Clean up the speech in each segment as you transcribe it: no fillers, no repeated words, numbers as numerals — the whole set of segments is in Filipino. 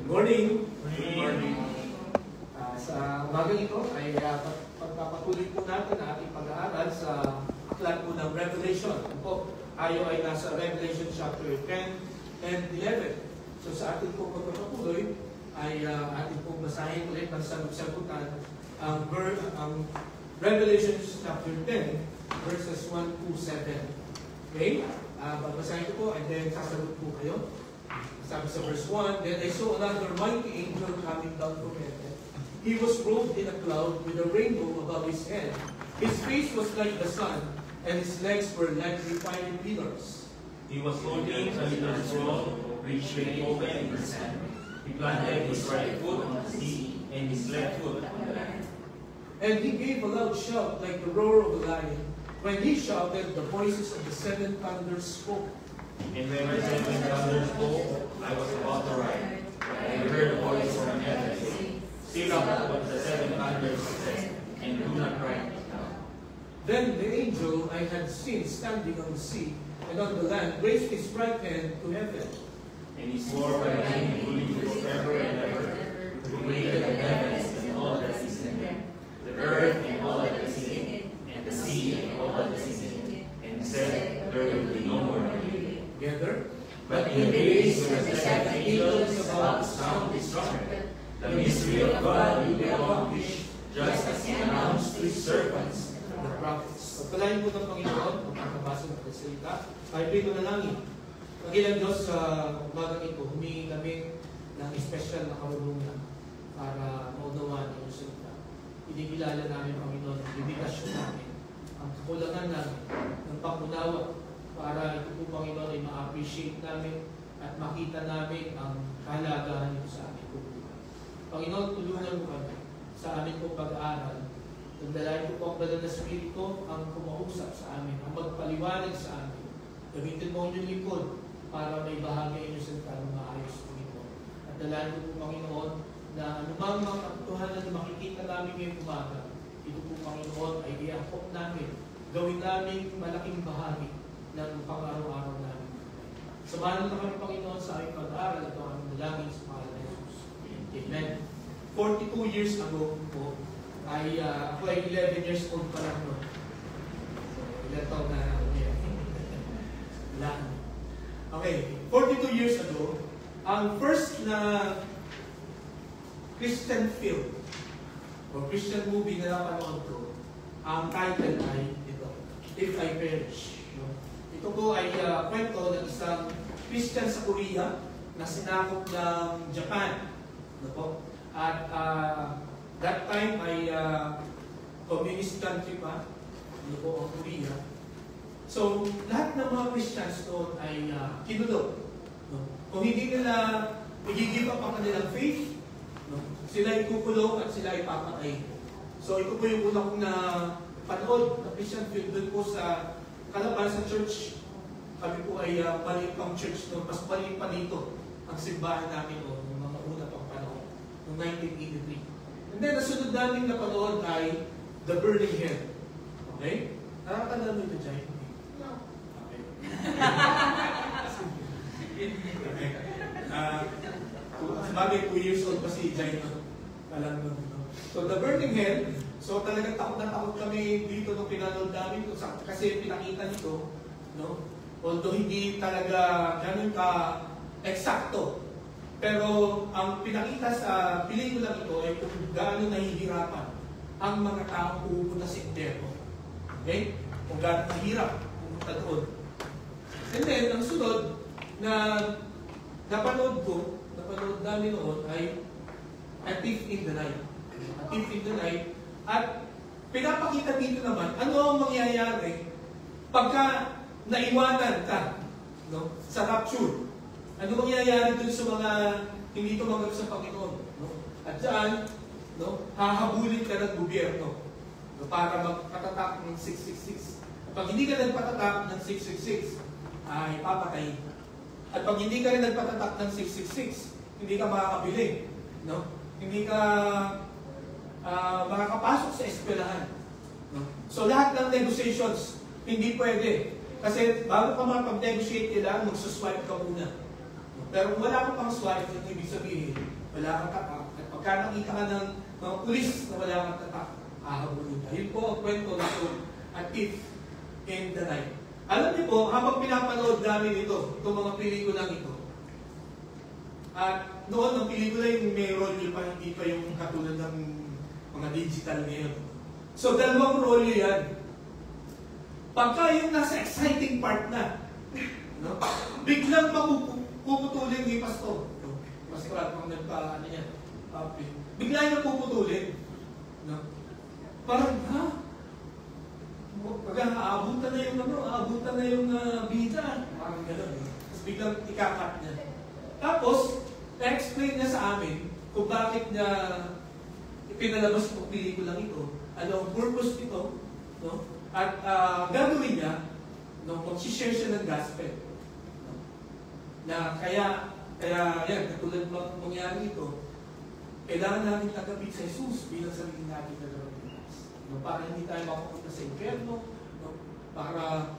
Good morning. Good morning. Sa umagang ito ay pagpapatuloy po natin ang ating pag-aaral sa aklat po ng Revelation. Tayo ay nasa Revelation chapter 10 and 11. So sa ating po pagpapatuloy ay ating pong basahin ulit ng sagot-sagutan ang Revelation chapter 10 verses 1 to 7. Okay? Babasahin ko po and then sasagot po kayo. Sabi sa verse 1, Then I saw another mighty angel coming down from heaven. He was robed in a cloud with a rainbow above his head. His face was like the sun, and his legs were like refining pillars. He was holding a little scroll, which lay open in his hand. He planted his right foot on the sea, and his left foot on the land. And he gave a loud shout like the roar of a lion. When he shouted, the voices of the seven thunders spoke. And when the seven thunders spoke, I was about to write. I heard a voice from heaven saying, Seal up what the seven thunders said, and do not write it down. Then the angel I had seen standing on the sea and on the land raised his right hand to heaven. And he swore by the name who lives forever and ever, who created the heavens and all that is in them, the earth and all that is in it, and the sea and all that is in it, and said, There will be no more rain. Together. But in the days when the second angel is about to sound his trumpet, the mystery of God will be accomplished, just as he announced to his servants, the prophets. Pagpalain po ng Panginoon, kung makabasa ng salita, ay pinanalangin. Pag-ilang Diyos sa umagang ito, humingi kami ng espesyal na karunungan para maunawaan ang salita. Inikilala namin, Panginoon, ang limitasyon namin, ang kakulangan namin, ng pangunawa, para ito po, Panginoon, ay ma-appreciate namin at makita namin ang kahalagahan nito sa aming buhay. Panginoon, tulungan mo kami sa aming pong pag-aaral. Tandalain po ang Banal na Espiritu ang kumausap sa amin, ang magpaliwanag sa amin. Gamitin mo ang inyong likod para may bahagi ang inyong salita ng maayos, Panginoon. At dalayan po, Panginoon, na anumang mga katotohanan na makikita namin ngayong umaga, ito po, Panginoon, ay iangkop namin, gawin namin malaking bahagi ng pang-araw-araw namin. Samahan na kami, Panginoon, sa aming pag-aaral. Ito ang aming dalangin sa pangalan ng Jesus. Amen. 42 years ago po, ako ay 11 years old pa lang noon. So, ilang taon na ako niya. Ilan. Okay, 42 years ago, ang first na Christian film o Christian movie na napanood ko, ang title ay ito, If I Perish. Ito po ay kwento ng isang Christian sa Korea na sinakop ng Japan. Ano po? At that time ay communist country pa. Ano po ang Korea. So, lahat ng mga Christians doon ay kinulong. No? Kung hindi nila i-give up ang kanilang faith, no? Sila ikukulong at sila ipapatay. So, ito po yung una kong na panood na Christian film doon po sa Kalaban sa church. Kami po ay maliit pang church doon. Mas maliit pa dito ang simbahan namin noon, ng mga una pang panahon, noong 1983. And then, nasunod namin na panood ay The Burning Hell. Okay? Nakakatanda mo ito, Jai? No. Okay. Bagay 2 years old pa si Jai no? Alam mo. So, The Burning Hell, so talagang takot na takot kami dito nung pinanood namin kasi pinakita nito, no? Although hindi talaga ganun ka eksakto. Pero ang pinakita sa pelikula ito ay kung gaano nahihirapan ang mga taong pupunta sa impyerno. Okay? Kung gaano mahirap pupunta doon. And then, ang sunod na napanood namin noon ay A Thief in the Night. A Thief in the Night. At pinapakita dito naman, ano ang mangyayari pagka naiwanan ka, no, sa rapture. Ano mangyayari dun sa mga hindi tumanggap sa Panginoon? No? At dyan, no, hahabulin ka ng gobyerno, no, para magpatatak ng 666. Pag hindi ka nagpatatak ng 666, ay papatayin. At pag hindi ka rin nagpatatak ng 666, hindi ka makakabili. No? Hindi ka makakapasok sa eskwelahan. No? So lahat ng negotiations, hindi pwede. Kasi bago ka makapag-negotiate, kailangan magsuswipe ka muna. Pero kung wala kang pang swipe, ito ibig sabihin, wala kang tatak. At pagka nakita ka ng mga pulis na wala kang tatak, hahabulin ka. Yun po ang kwento nito, A Thief in the Night. Alam niyo po, habang pinapanood namin ito, itong mga pelikulang ito, at noon ang pelikula yung may rolyo pa, hindi pa yung katulad ng mga digital ngayon. So, dalawang rolyo yan. Pagka yung nasa exciting part na, no? Biglang puputulin ni Pastor. Pastor, kung nagpa-ano yan, bigla yung puputulin. No? Parang, ha? Pagka aabutan na yung aabutan na yung bida. Parang gano'n. Tapos biglang ikakat niya. Tapos, na-explain niya sa amin kung bakit niya ipinalabas itong pelikulang ito, ano ang purpose nito, no? At gagawin niya, no, mag-share siya ng gospel. No? Na kaya yan, katulad ng mangyari ito, kailangan natin tagapit sa Jesus bilang sarili natin na Pilipinas. No, para hindi tayo mapupunta sa impyerno, no? Para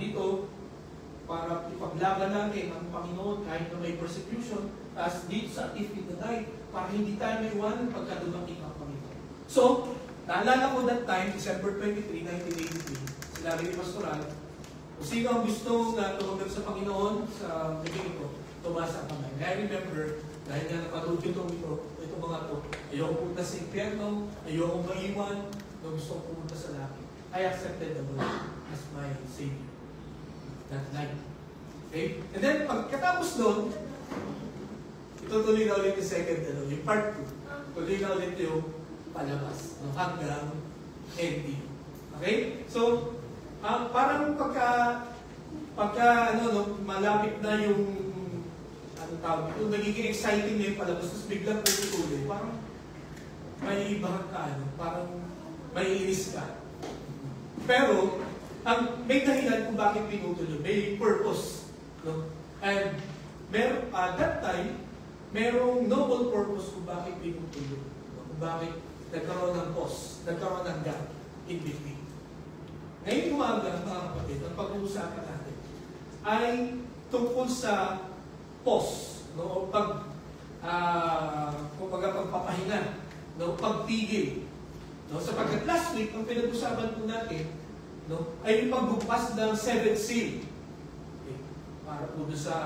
dito, para ipaglaban natin ang Panginoon kahit na may persecution, as dito sa Thief in the Night, para hindi tayo maiwanan pagka dumating ang Panginoon. So, naalala ko that time, December 23, 1983, sinabi ni Pastoral, kung sino ang gusto na tumagal sa Panginoon sa meeting ko, tumasa ang kamay. I remember, dahil nga napanood ko itong mga to, ayoko pumunta sa impyerno, ayoko maiwan, na gusto kong pumunta sa langit. I accepted the Lord as my Savior that night. Okay? And then, pagkatapos doon, itutuloy na ulit yung second, yung part 2. Tuloy na ulit yung palabas, hanggang ending. Okay? So, parang pagka malapit na yung tawag ito, nagiging exciting na yung palabas, tapos biglang tutuloy, parang may ibahan ka, parang may inis ka. Pero, may dahilan kung bakit pinutuloy, may purpose. No? And, that time, merong noble purpose kung bakit pinutuloy. Kung bakit nagkaroon ng pause, nagkaroon ng gap in between. Ngayon umaga, mga kapatid, ang pag-uusapan natin ay tungkol sa pause, no? Pagpapahinga, no? Pagtigil. No? Sapagkat last week, ang pinag-usapan po natin, no? Ay yung pagbukas ng 7th seal. Okay. Para po doon sa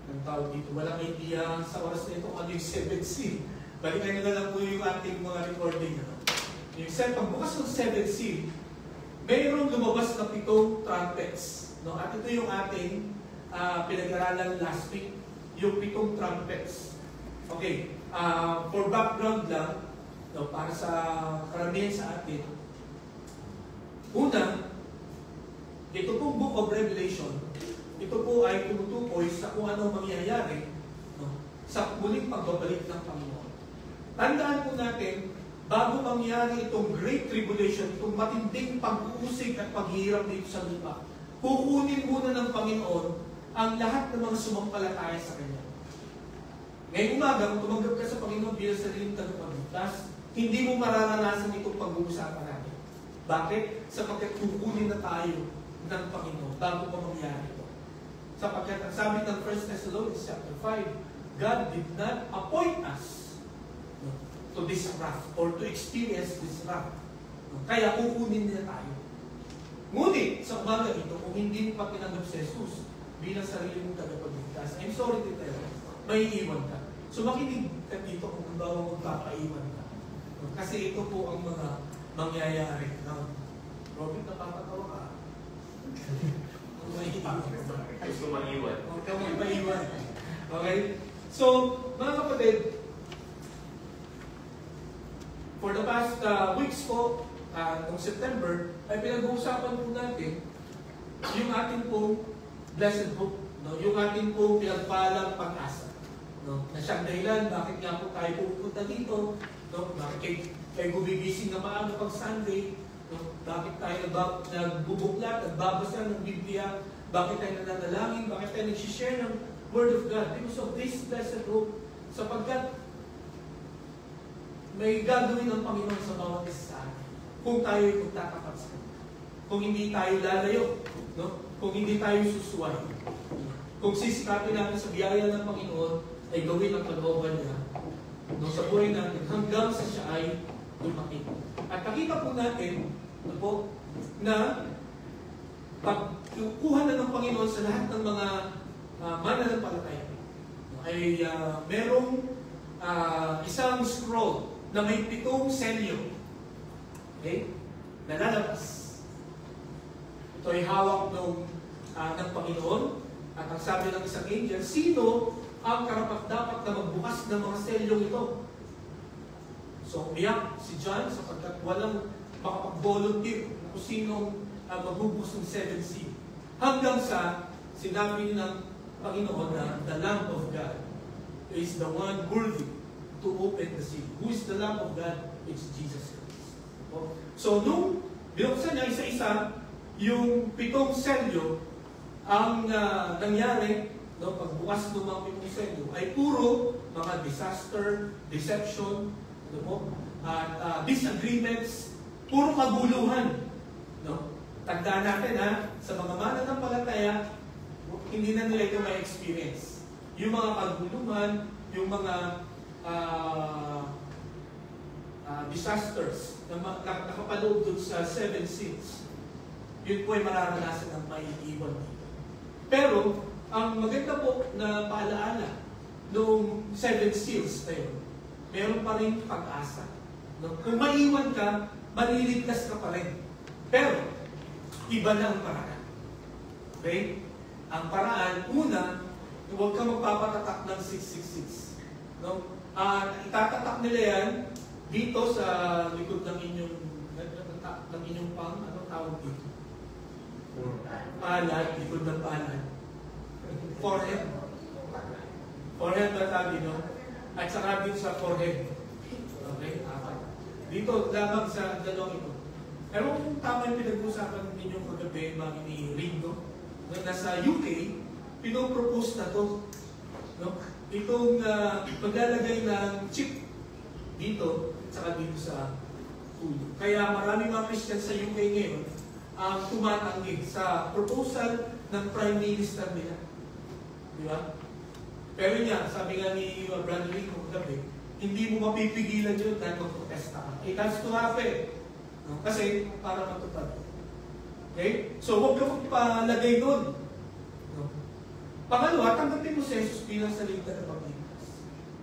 ang tawag dito, walang idea sa oras na ito kung ano yung 7th seal. Balikan nyo na lang po yung ating mga recording. No? Yung pagbukas ng 7th seal, mayroong lumabas na 7 trumpets. No? At ito yung ating pinag-aralan last week, yung 7 trumpets. Okay, for background lang, no, para sa karamihan sa atin, una, ito pong Book of Revelation, ito po ay tumutukoy sa kung ano mangyayari, no, sa muling pagbabalik ng Panginoon. Tandaan po natin, bago mangyari itong Great Tribulation, itong matinding pag-uusig at paghihirap dito sa lupa, kukunin muna ng Panginoon ang lahat ng mga sumampalataya sa Kanya. Ngayong umaga, kung tumanggap ka sa Panginoon bilang sariling tagapagligtas, hindi mo mararanasan itong pag-uusapan natin. Bakit? Sapagkat kukunin na tayo ng Panginoon bago pa mangyari ito. Sapagkat ang sabi ng 1 Thessalonians chapter 5, God did not appoint us to this wrath or to experience this wrath. Kaya kukunin niya tayo. Ngunit, sa umaga ito, kung hindi mo pa tinanggap si Jesus bilang sarili mong tagapagligtas, I'm sorry to tell you, may iwan ka. So makinig ka dito kung bawa magpapaiwan ka. Kasi ito po ang mga mangyayari. Robin, napapatawa ka. Gusto mag-iwan. Huwag ka magpaiwan. Okay? So, mga kapatid, for the past weeks po, noong September, ay pinag-uusapan po natin yung ating pong blessed hope, no? Yung ating pong pinagpalang pag-asa. No? Na siyang dahilan, bakit nga po tayo pupunta dito, no? Bakit kayo gumigising na maaga pag Sunday, no? Bakit tayo nagbubuklat, nagbabasa ng Biblia, bakit tayo nananalangin, bakit tayo nagsishare ng Word of God, because of this blessed hope, sapagkat may gagawin ng Panginoon sa bawat isa sa atin kung tayo ay magtatapat sa Kanya. Kung hindi tayo lalayo, no? kung hindi tayo susuway. Kung sisikapin natin sa biyaya ng Panginoon, ay gawin ang kalooban niya sa buhay natin hanggang sa siya ay lumaki. At nakita po natin na pagkukuha na ng Panginoon sa lahat ng mga mananampalataya ay merong isang scroll na may 7 selyo. Okay? Nalalabas. Ito ay hawak ng Panginoon. At ang sabi ng isang angel, sino ang karapat-dapat na magbukas ng mga selyong ito? So, umiyak si John sapagkat walang makapag-volunteer kung sinong magbubukas ng 7 seal. Hanggang sa sinabi ng Panginoon na the Lamb of God is the one worthy to open the seal. Who is the Lamb of God? It's Jesus Christ. So, nung binuksan niya isa-isa, yung 7 selyo, ang nangyari, pagbukas ng mga 7 selyo, ay puro mga disaster, deception, at disagreements, puro kaguluhan. Tandaan natin sa mga mananampalataya, hindi na nila ito may experience. Yung mga kaguluhan, yung mga disasters na nakapaloob dun sa 7 seals, yun po ay mararanasan ng may iwan dito. Pero, ang maganda po na paalaala nung 7 seals na yun, meron pa rin pag-asa. Kung maiwan ka, maliligtas ka pa rin. Pero, iba na ang paraan. Okay? Ang paraan, una, huwag ka magpapatatak ng 666. Itatatak nila yan dito sa likod ng inyong pang, anong tawag dito? Palad, likod ng palad. Forehead. Forehead na tabi, no? At saka din sa forehead. Okay? Dito, lamang sa dalawang ito. Pero kung tama yung pinag-usapan ninyo kagabi, mga ni Ringo, na nasa UK, pinopropose na to. Itong maglalagay ng chip dito, at saka dito sa ulo. Kaya maraming mga Christian sa UK ngayon ang tumatanggi sa proposal ng Prime Minister nila. Di ba? Pero niya, sabi nga ni Brother Rico kagabi, hindi mo mapipigilan yun dahil magprotesta ka. It has to happen. Kasi para matupad. Okay? So, huwag ka magpalagay doon. Pangalawa, tanggapin mo si Jesus bilang salita ng pagligtas.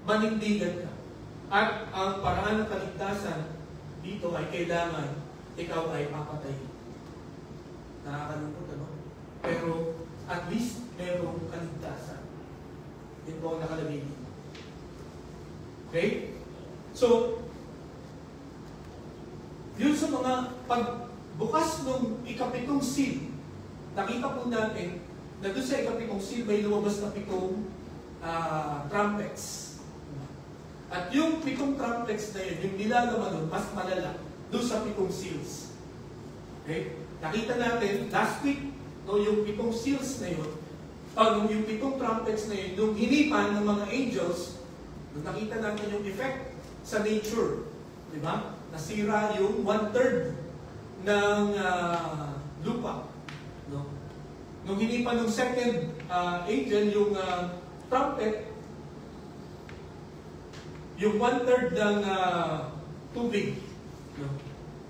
Manindigan ka. At ang paraan ng kaligtasan dito ay kailangan ikaw ay papatayin. Nakakalungkot, ano? Pero at least merong kaligtasan. Yun po ang nakalagay dito. Okay? So, yun sa mga pagbukas ng ika-7 seal, nakita po natin na doon sa ika-7 seal may lumabas na 7 trumpets. At yung 7 trumpets na yun, yung nilalaman doon, mas malala doon sa 7 seals. Okay? Nakita natin, last week, yung 7 seals na yun, yung 7 trumpets na yun, yung hinipan ng mga angels, nakita natin yung effect sa nature. Di ba? Nasira yung 1/3 ng lupa. Nung hinipan ng second angel, yung trumpet, yung 1/3 ng tubig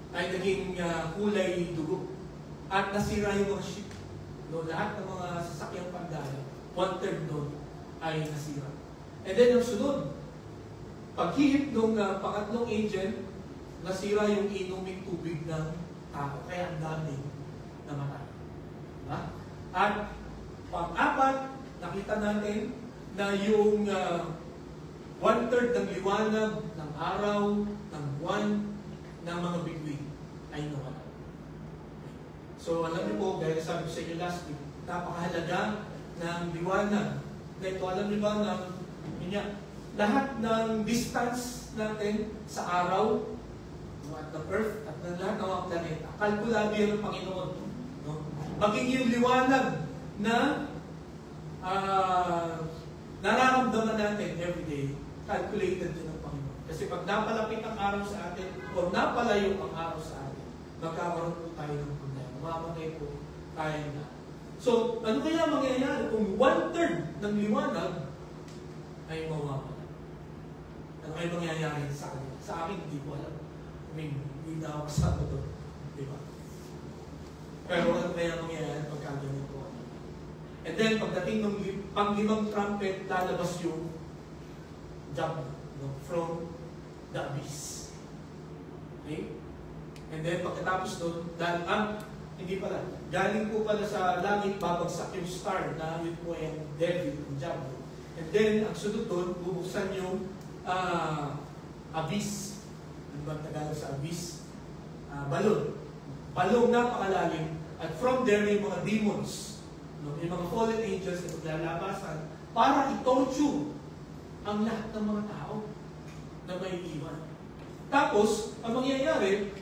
ay naging kulay dugo. At nasira yung mga ship. Lahat ng mga sasakyang pandala, 1/3 doon ay nasira. And then ang sunod, paghihip ng pangatlong angel, nasira yung inuming tubig ng tao. Kaya ang daming namatay. Diba? At pang-apat, nakita natin na yung 1/3 ng liwanag, ng araw, ng buwan, ng mga bituin ay nawala. So alam niyo po, gaya sabi ko sa inyo last week, napakahalaga ng liwanag. Na ito, alam niyo ba na lahat ng distance natin sa araw, at the earth, at ng lahat ng mga planeta, kalkulado yan ng Panginoon. Maging yung liwanag na nararamdaman natin every day, calculated din ng Panginoon. Kasi pag napalapit ang araw sa atin, o napalayo ang araw sa atin, magkakaroon po tayo ng problema. Mamatay po tayo na. So, ano kaya mangyayari kung 1/3 ng liwanag ay mawawala? Ano kaya mangyayari sa kanila? Sa akin, hindi ko alam. I mean, hindi na ako kasama doon. Di ba? Pero ano kaya mangyayari pagka ganito? And then, pagdating ng pang-limang trumpet, lalabas yung jump, no, from the abyss. Okay? And then, pagkatapos doon, hindi pala, galing po pala sa langit, babagsak yung star na yun po yung devil, yung jump. And then, ang sunod doon, bubuksan yung abyss. Ano ba Tagalog sa abyss? Balon. Balong napakalalim. At from there, may mga demons. No, yung mga fallen angels na maglalabasan para i-torture ang lahat ng mga tao na may iwan. Tapos, ang mangyayari,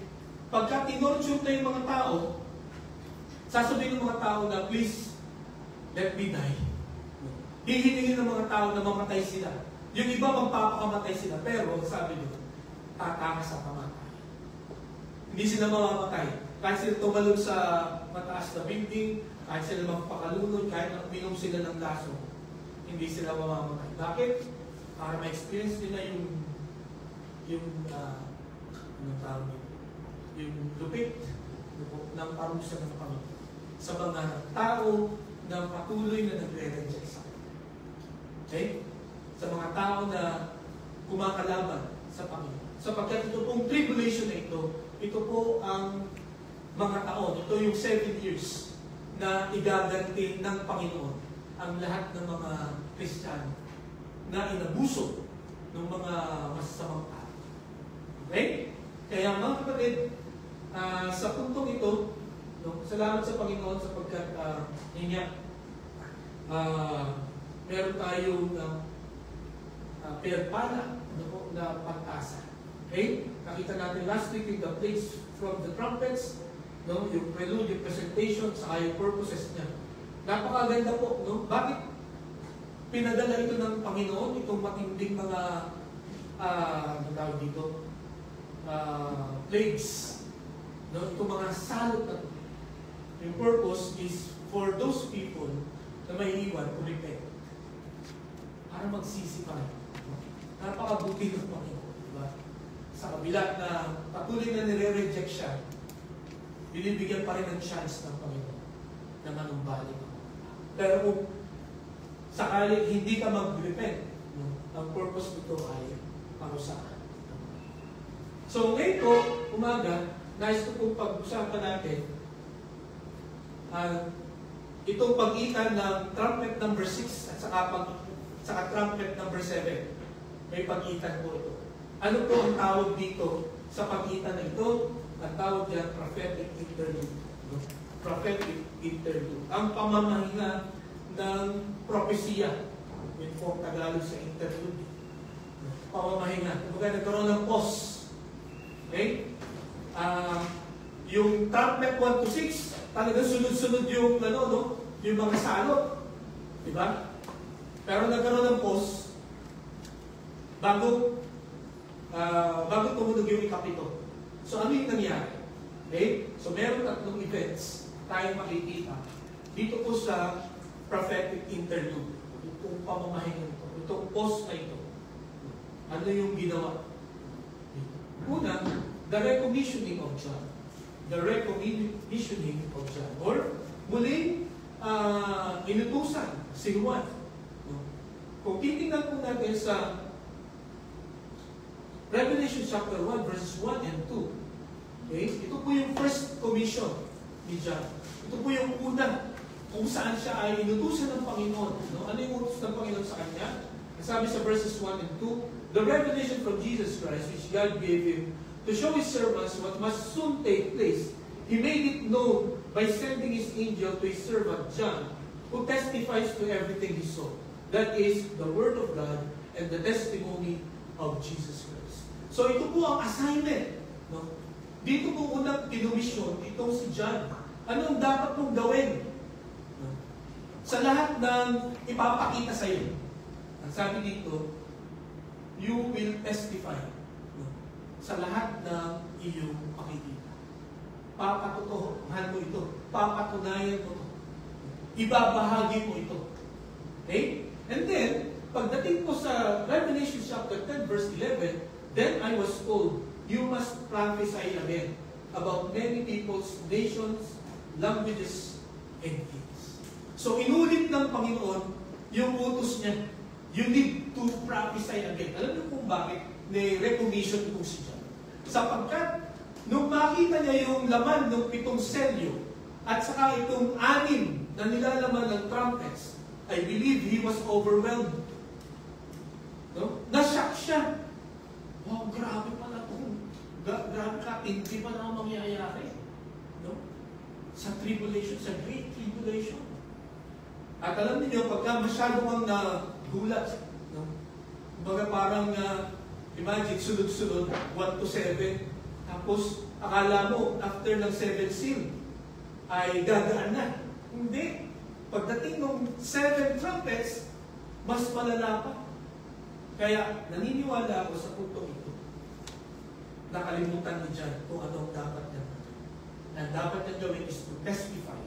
pagka tinorture na yung mga tao, sasabihin ng mga tao na, please, let me die. Hihingin ng mga tao na mamatay sila. Yung iba magpapakamatay sila, pero sabi nyo, tatakas sa pamatay. Hindi sila mamamatay. Kahit sila tumalon sa mataas na building, kahit sila magpakalunod, kahit uminom sila ng laso, hindi sila mamamatay. Bakit? Para ma-experience nila yung lupit ng parusa ng Panginoon sa mga tao na patuloy na nagre-reject sa Kanya. Okay? Sa mga tao na kumakalaban sa Panginoon. Sapagkat ito pong tribulation na ito po ang mga taon, ito yung 7 years na igaganti ng Panginoon ang lahat ng mga Kristiyano na inabuso ng mga masasamang tao. Okay? Kaya mga kapatid, sa puntong ito, no, salamat sa Panginoon sapagkat meron tayong pinagpala na pag-asa. Okay? Nakita natin last week yung the place from the trumpets, no, yung prelude, yung presentation, saka yung purposes niya. Napakaganda po, no? Bakit pinadala ito ng Panginoon, itong matinding mga plagues, no? Itong mga salot na ito. Yung purpose is for those people na may iwan to repent. Para magsisi pa rin. Napakabuti ng Panginoon, diba? Sa kabila na patuloy na nire-reject siya, binibigyan pa rin ng chance ng Panginoon na manumbalik. Pero kung sakali hindi ka mag-repent, no, ang purpose nito ay parusahan. So ngayon po, umaga, nais ko pong pag-usapan natin itong pagitan ng trumpet number 6 at saka trumpet number 7. May pagitan po ito. Ano po ang tawag dito sa pagitan na ito? Ang tawag diyan, prophetic interlude. Prophetic interlude. Ang pamamahinga ng propesya. Yun po ang Tagalog sa interlude. Pamamahinga. Kumbaga nagkaroon ng pause. Okay? Yung trumpet 1 to 6, talagang sunod-sunod yung, yung mga salot. Diba? Pero nagkaroon ng pause bago tumunog yung ikapito. So ano yung nangyari? Okay? So meron tatlong events tayong makikita dito po sa prophetic interlude. Itong pamamahinga ito. Itong pause na ito. Ano yung ginawa? Una, the recommissioning of John. The recommissioning of John. Or muling inutusan si Juan. Kung titingnan po natin sa Revelation chapter 1, verses 1 and 2. Okay? Ito po yung first commission ni John. Ito po yung una kung saan siya ay inutusan ng Panginoon. No? Ano yung utos ng Panginoon sa kanya? Sabi sa verses 1 and 2, the revelation from Jesus Christ which God gave Him to show His servants what must soon take place. He made it known by sending His angel to His servant John, who testifies to everything he saw. That is the Word of God and the testimony of Jesus Christ. So ito po ang assignment. No? Dito po unang kinumisyon itong si John. Anong dapat mong gawin? No? Sa lahat ng ipapakita sa iyo. Ang sabi dito, you will testify. No? Sa lahat ng iyong pakikita. Papatutuhan mo ito. Papatunayan mo ito. ibabahagi mo ito. Okay? And then, pagdating ko sa Revelation chapter 10 verse 11, then I was told, you must prophesy again about many peoples, nations, languages, and kings. So inulit ng Panginoon yung utos niya. You need to prophesy again. Alam niyo kung bakit ni-recommission itong si John? Sapagkat nung makita niya yung laman ng 7 selyo at saka itong 6 na nilalaman ng trumpets, I believe he was overwhelmed. No? Na-shock siya. Wow, grabe pala ito. Grabe ka, hindi pala ang mangyayari. No? Sa tribulation, sa great tribulation. At alam niyo, pagka masyado kang nagulat, no? Baga parang, imagine, sunod-sunod, 1 to 7, tapos akala mo, after ng 7 seal, ay gagaan na. Hindi. Pagdating ng 7 trumpets, mas malala pa. Kaya, naniniwala ako sa punto ito. Nakalimutan ni John kung anong dapat niya. Ang dapat niya gawin is to testify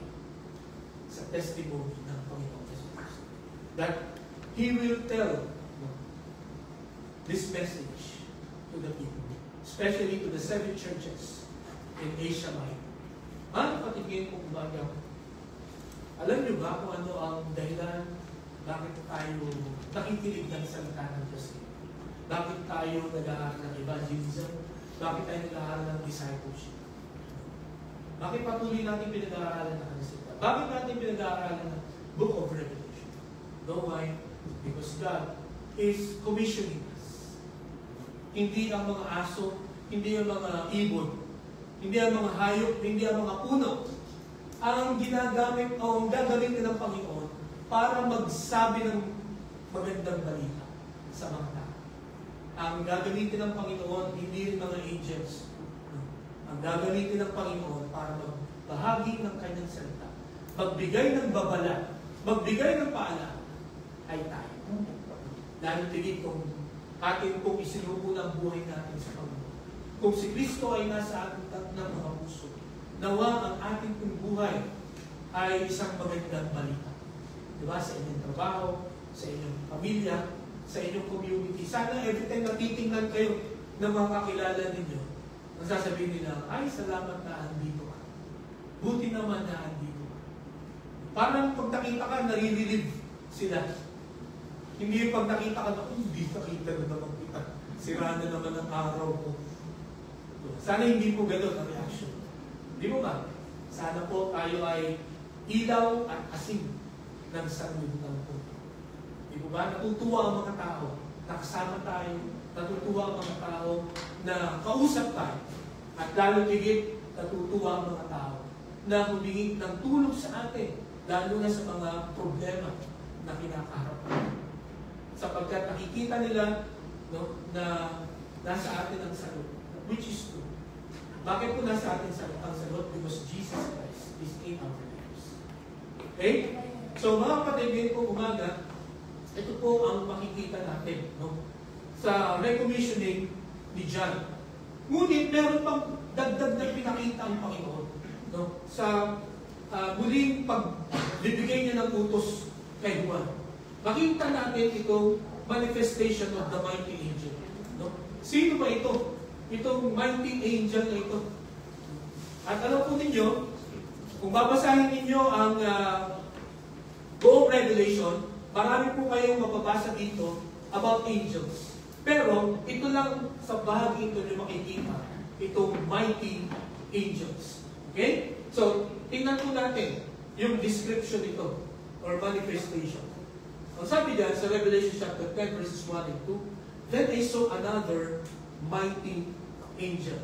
sa testimony ng Panginoon Jesus. That He will tell this message to the people, especially to the 7 churches in Asia Minor. Ano patigin kung umaga? Alam niyo ba kung ano ang dahilan bakit tayo nakikinig ng salita ng Diyos? Bakit tayo nag-aaral ng evangelism? Bakit tayo nag-aaral ng discipleship? Bakit patuloy natin pinag-aaralan ng salita? Bakit natin pinag-aaralan ng Book of Revelation? Know why? Because God is commissioning us. Hindi ang mga aso, hindi ang mga ibon, hindi ang mga hayop, hindi ang mga puno ang ginagamit o ang gagamitin ng Panginoon para magsabi ng magandang balita sa mga tao. Ang gagamitin ng Panginoon, hindi rin mga angels. Ang gagamitin ng Panginoon para magbahagi ng kanyang salita, magbigay ng babala, magbigay ng paalala, ay tayo. Dahil tingin kung atin kung isinuko ng buhay natin sa Panginoon. Kung si Kristo ay nasa ating ng mga puso, nawa ang ating buhay ay isang magandang balita. Diba? Sa inyong trabaho, sa inyong pamilya, sa inyong community. Sana every time na titingnan kayo ng mga kakilala ninyo, ang sasabihin nila, ay, salamat na andito ka. Buti naman na andito ka. Parang pag nakita ka, narirelieve sila. Hindi yung pag nakita ka na, hindi nakita na naman kita. Sira na naman ang araw ko. Sana hindi po gano'n ang reaction. Di mo ba? Sana po tayo ay ilaw at asin ng sanlibutan po. Di mo ba? Natutuwa ang mga tao. Nakasama tayo. Natutuwa ang mga tao na kausap tayo. At lalo higit, natutuwa ang mga tao na humingi ng tulong sa atin, lalo na sa mga problema na kinakaharap natin. Sapagkat nakikita nila na nasa atin ang sagot, which is true. Bakit po nasa atin ang sagot? Because Jesus Christ is in our lives. Okay? So mga kapatid, po umaga, ito po ang makikita natin sa recommissioning ni John. Ngunit meron pang dagdag na pinakita ang Panginoon sa muling pagbibigay niya ng utos kay Juan. Makita natin itong manifestation of the mighty angel. Sino ba ito? Itong mighty angel na ito. At alam po ninyo, kung babasahin ninyo ang buong Revelation, marami po kayong mababasa dito about angels. Pero ito lang sa bahagi ito nyo makikita, itong mighty angels. Okay? So, tingnan po natin yung description nito or manifestation. Ang sabi diyan sa Revelation chapter 10 verses 1 and 2, then I saw another mighty angel.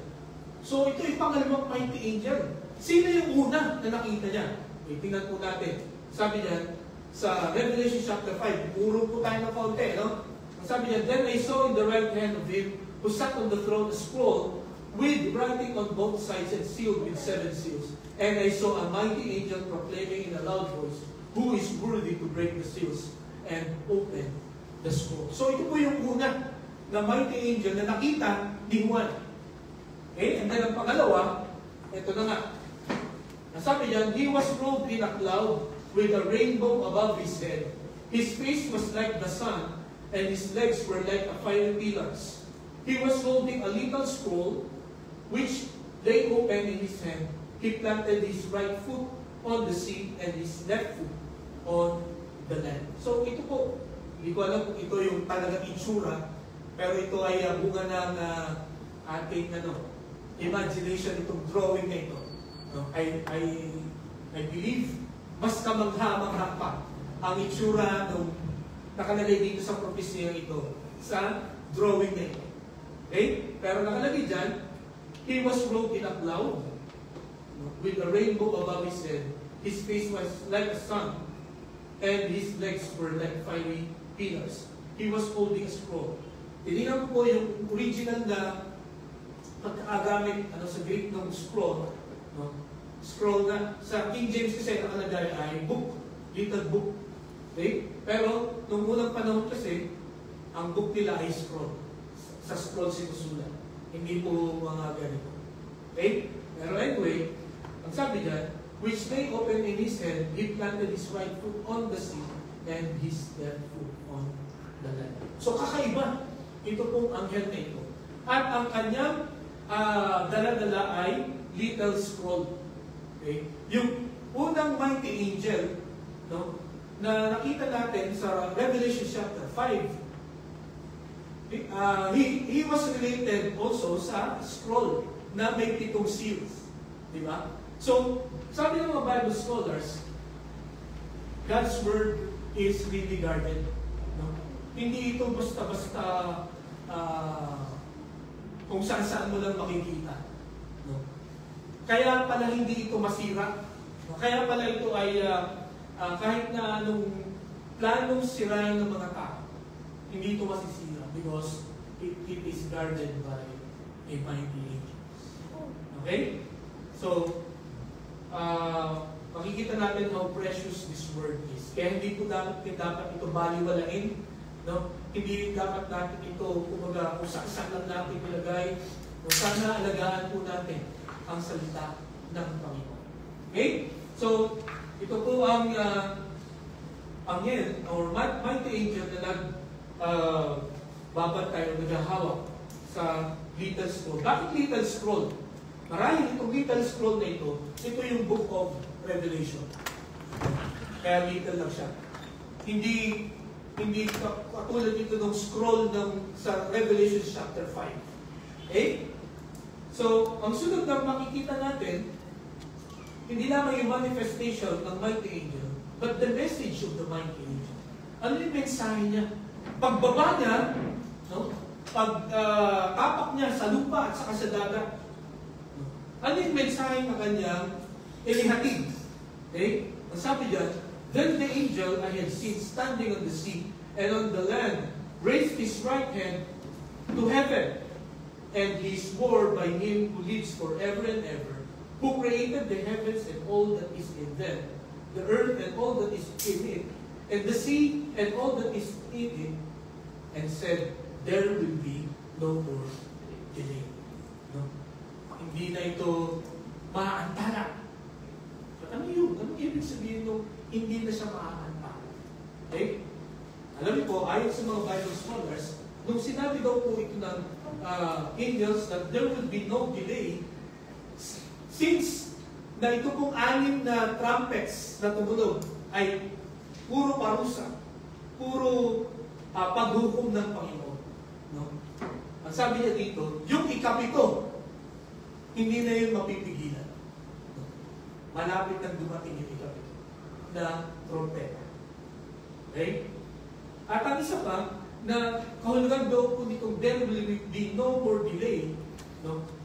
So, ito yung pangalawang mighty angel. Sino yung una na nakita niya? Okay, tingnan po natin. Sabi niya, sa Revelation chapter 5, puro po tayo ng kaunti, no? Sabi niya, then I saw in the right hand of him who sat on the throne a scroll with writing on both sides and sealed with 7 seals. And I saw a mighty angel proclaiming in a loud voice, who is worthy to break the seals and open the scroll. So ito po yung una na mighty angel na nakita ni Juan. Okay? And then ang pangalawa, ito na nga. Nasabi niyan, he was robed in a cloud, with a rainbow above his head. His face was like the sun, and his legs were like a fiery pillars. He was holding a little scroll, which lay open in his hand. He planted his right foot on the sea and his left foot on the land. So ito po, hindi ko alam kung ito yung talagang itsura, pero ito ay bunga ng ating imagination, itong drawing na ito. I believe, mas kamangha-mangha pa ang itsura nung nakalagay dito sa propesya ito, sa drawing na ito. Okay? Pero nakalagay dyan, he was robed in a cloud, with a rainbow above his head. His face was like a sun, and his legs were like fiery pillars. He was holding a scroll. Tinignan ko po yung original na pagkakagamit sa Greek ng scroll. Scroll na, sa King James kasi nakalagay ay book, little book. Okay? Pero, nung unang panahon kasi, ang book nila ay scroll. Sa scroll sinusulat. Hindi po mga ganito. Okay? Pero anyway, ang sabi dyan, which lay open in his hand, he planted his right foot on the sea, and his left foot on the land. So kakaiba, ito pong anghel na ito. At ang kanyang dala-dala ay little scroll. Okay? Yung unang mighty angel, na nakita natin sa Revelation chapter 5, he was related also sa scroll na may 7 seals. Di ba? So, sabi ng mga Bible scholars, God's Word is really guarded. Hindi ito basta-basta kung saan-saan mo lang makikita. Kaya pala hindi ito masira. Kaya pala ito ay kahit na anong planong sirain ng mga tao, hindi ito masisira because it is guarded by a mighty angel. Okay? So, makikita natin how precious this word is. Kaya hindi po dapat ito baliwalain. Hindi dapat natin ito, kumbaga, kung saan lang natin ilagay. Sana alagaan po natin ang salita ng Panginoon. Okay? So, ito po ang anghel or mighty angel na babantay o naghahawak sa little scroll. Bakit little scroll? Marahil itong little scroll na ito yung book of Revelation. Kaya little lang siya. Hindi katulad dito ng scroll sa Revelation chapter 5. Okay? So, ang sunod na makikita natin, hindi lamang yung manifestation ng mighty angel, but the message of the mighty angel. Ano yung mensahe niya? Pagbaba niya, pagkapak niya sa lupa at saka sa dagat. Ano yung mensahe na kanyang inihatid? Okay? Ang sabi diyan, then the angel I had seen standing on the sea and on the land raised his right hand to heaven, and he swore by him who lives forever and ever, who created the heavens and all that is in them, the earth and all that is in it, and the sea and all that is in it, and said, there will be no more delay. Hindi na ito maaantala. Ano yun? Ano ibig sabihin nung hindi na siya maaantala? Okay? Alam niyo po, ayon sa mga Bible scholars, nung sinabi daw po ito ng angels that there will be no delay, since na ito pong 6 na trumpets na tumunog ay puro parusa, puro paghukom ng Panginoon. No? Ang sabi niya dito, yung ikapito, hindi na yun mapipigilan. Malapit nang dumating yung ikapito na trompeta. Okay? At ang isa pa, na kahulugan daw po nitong there will be no more delay,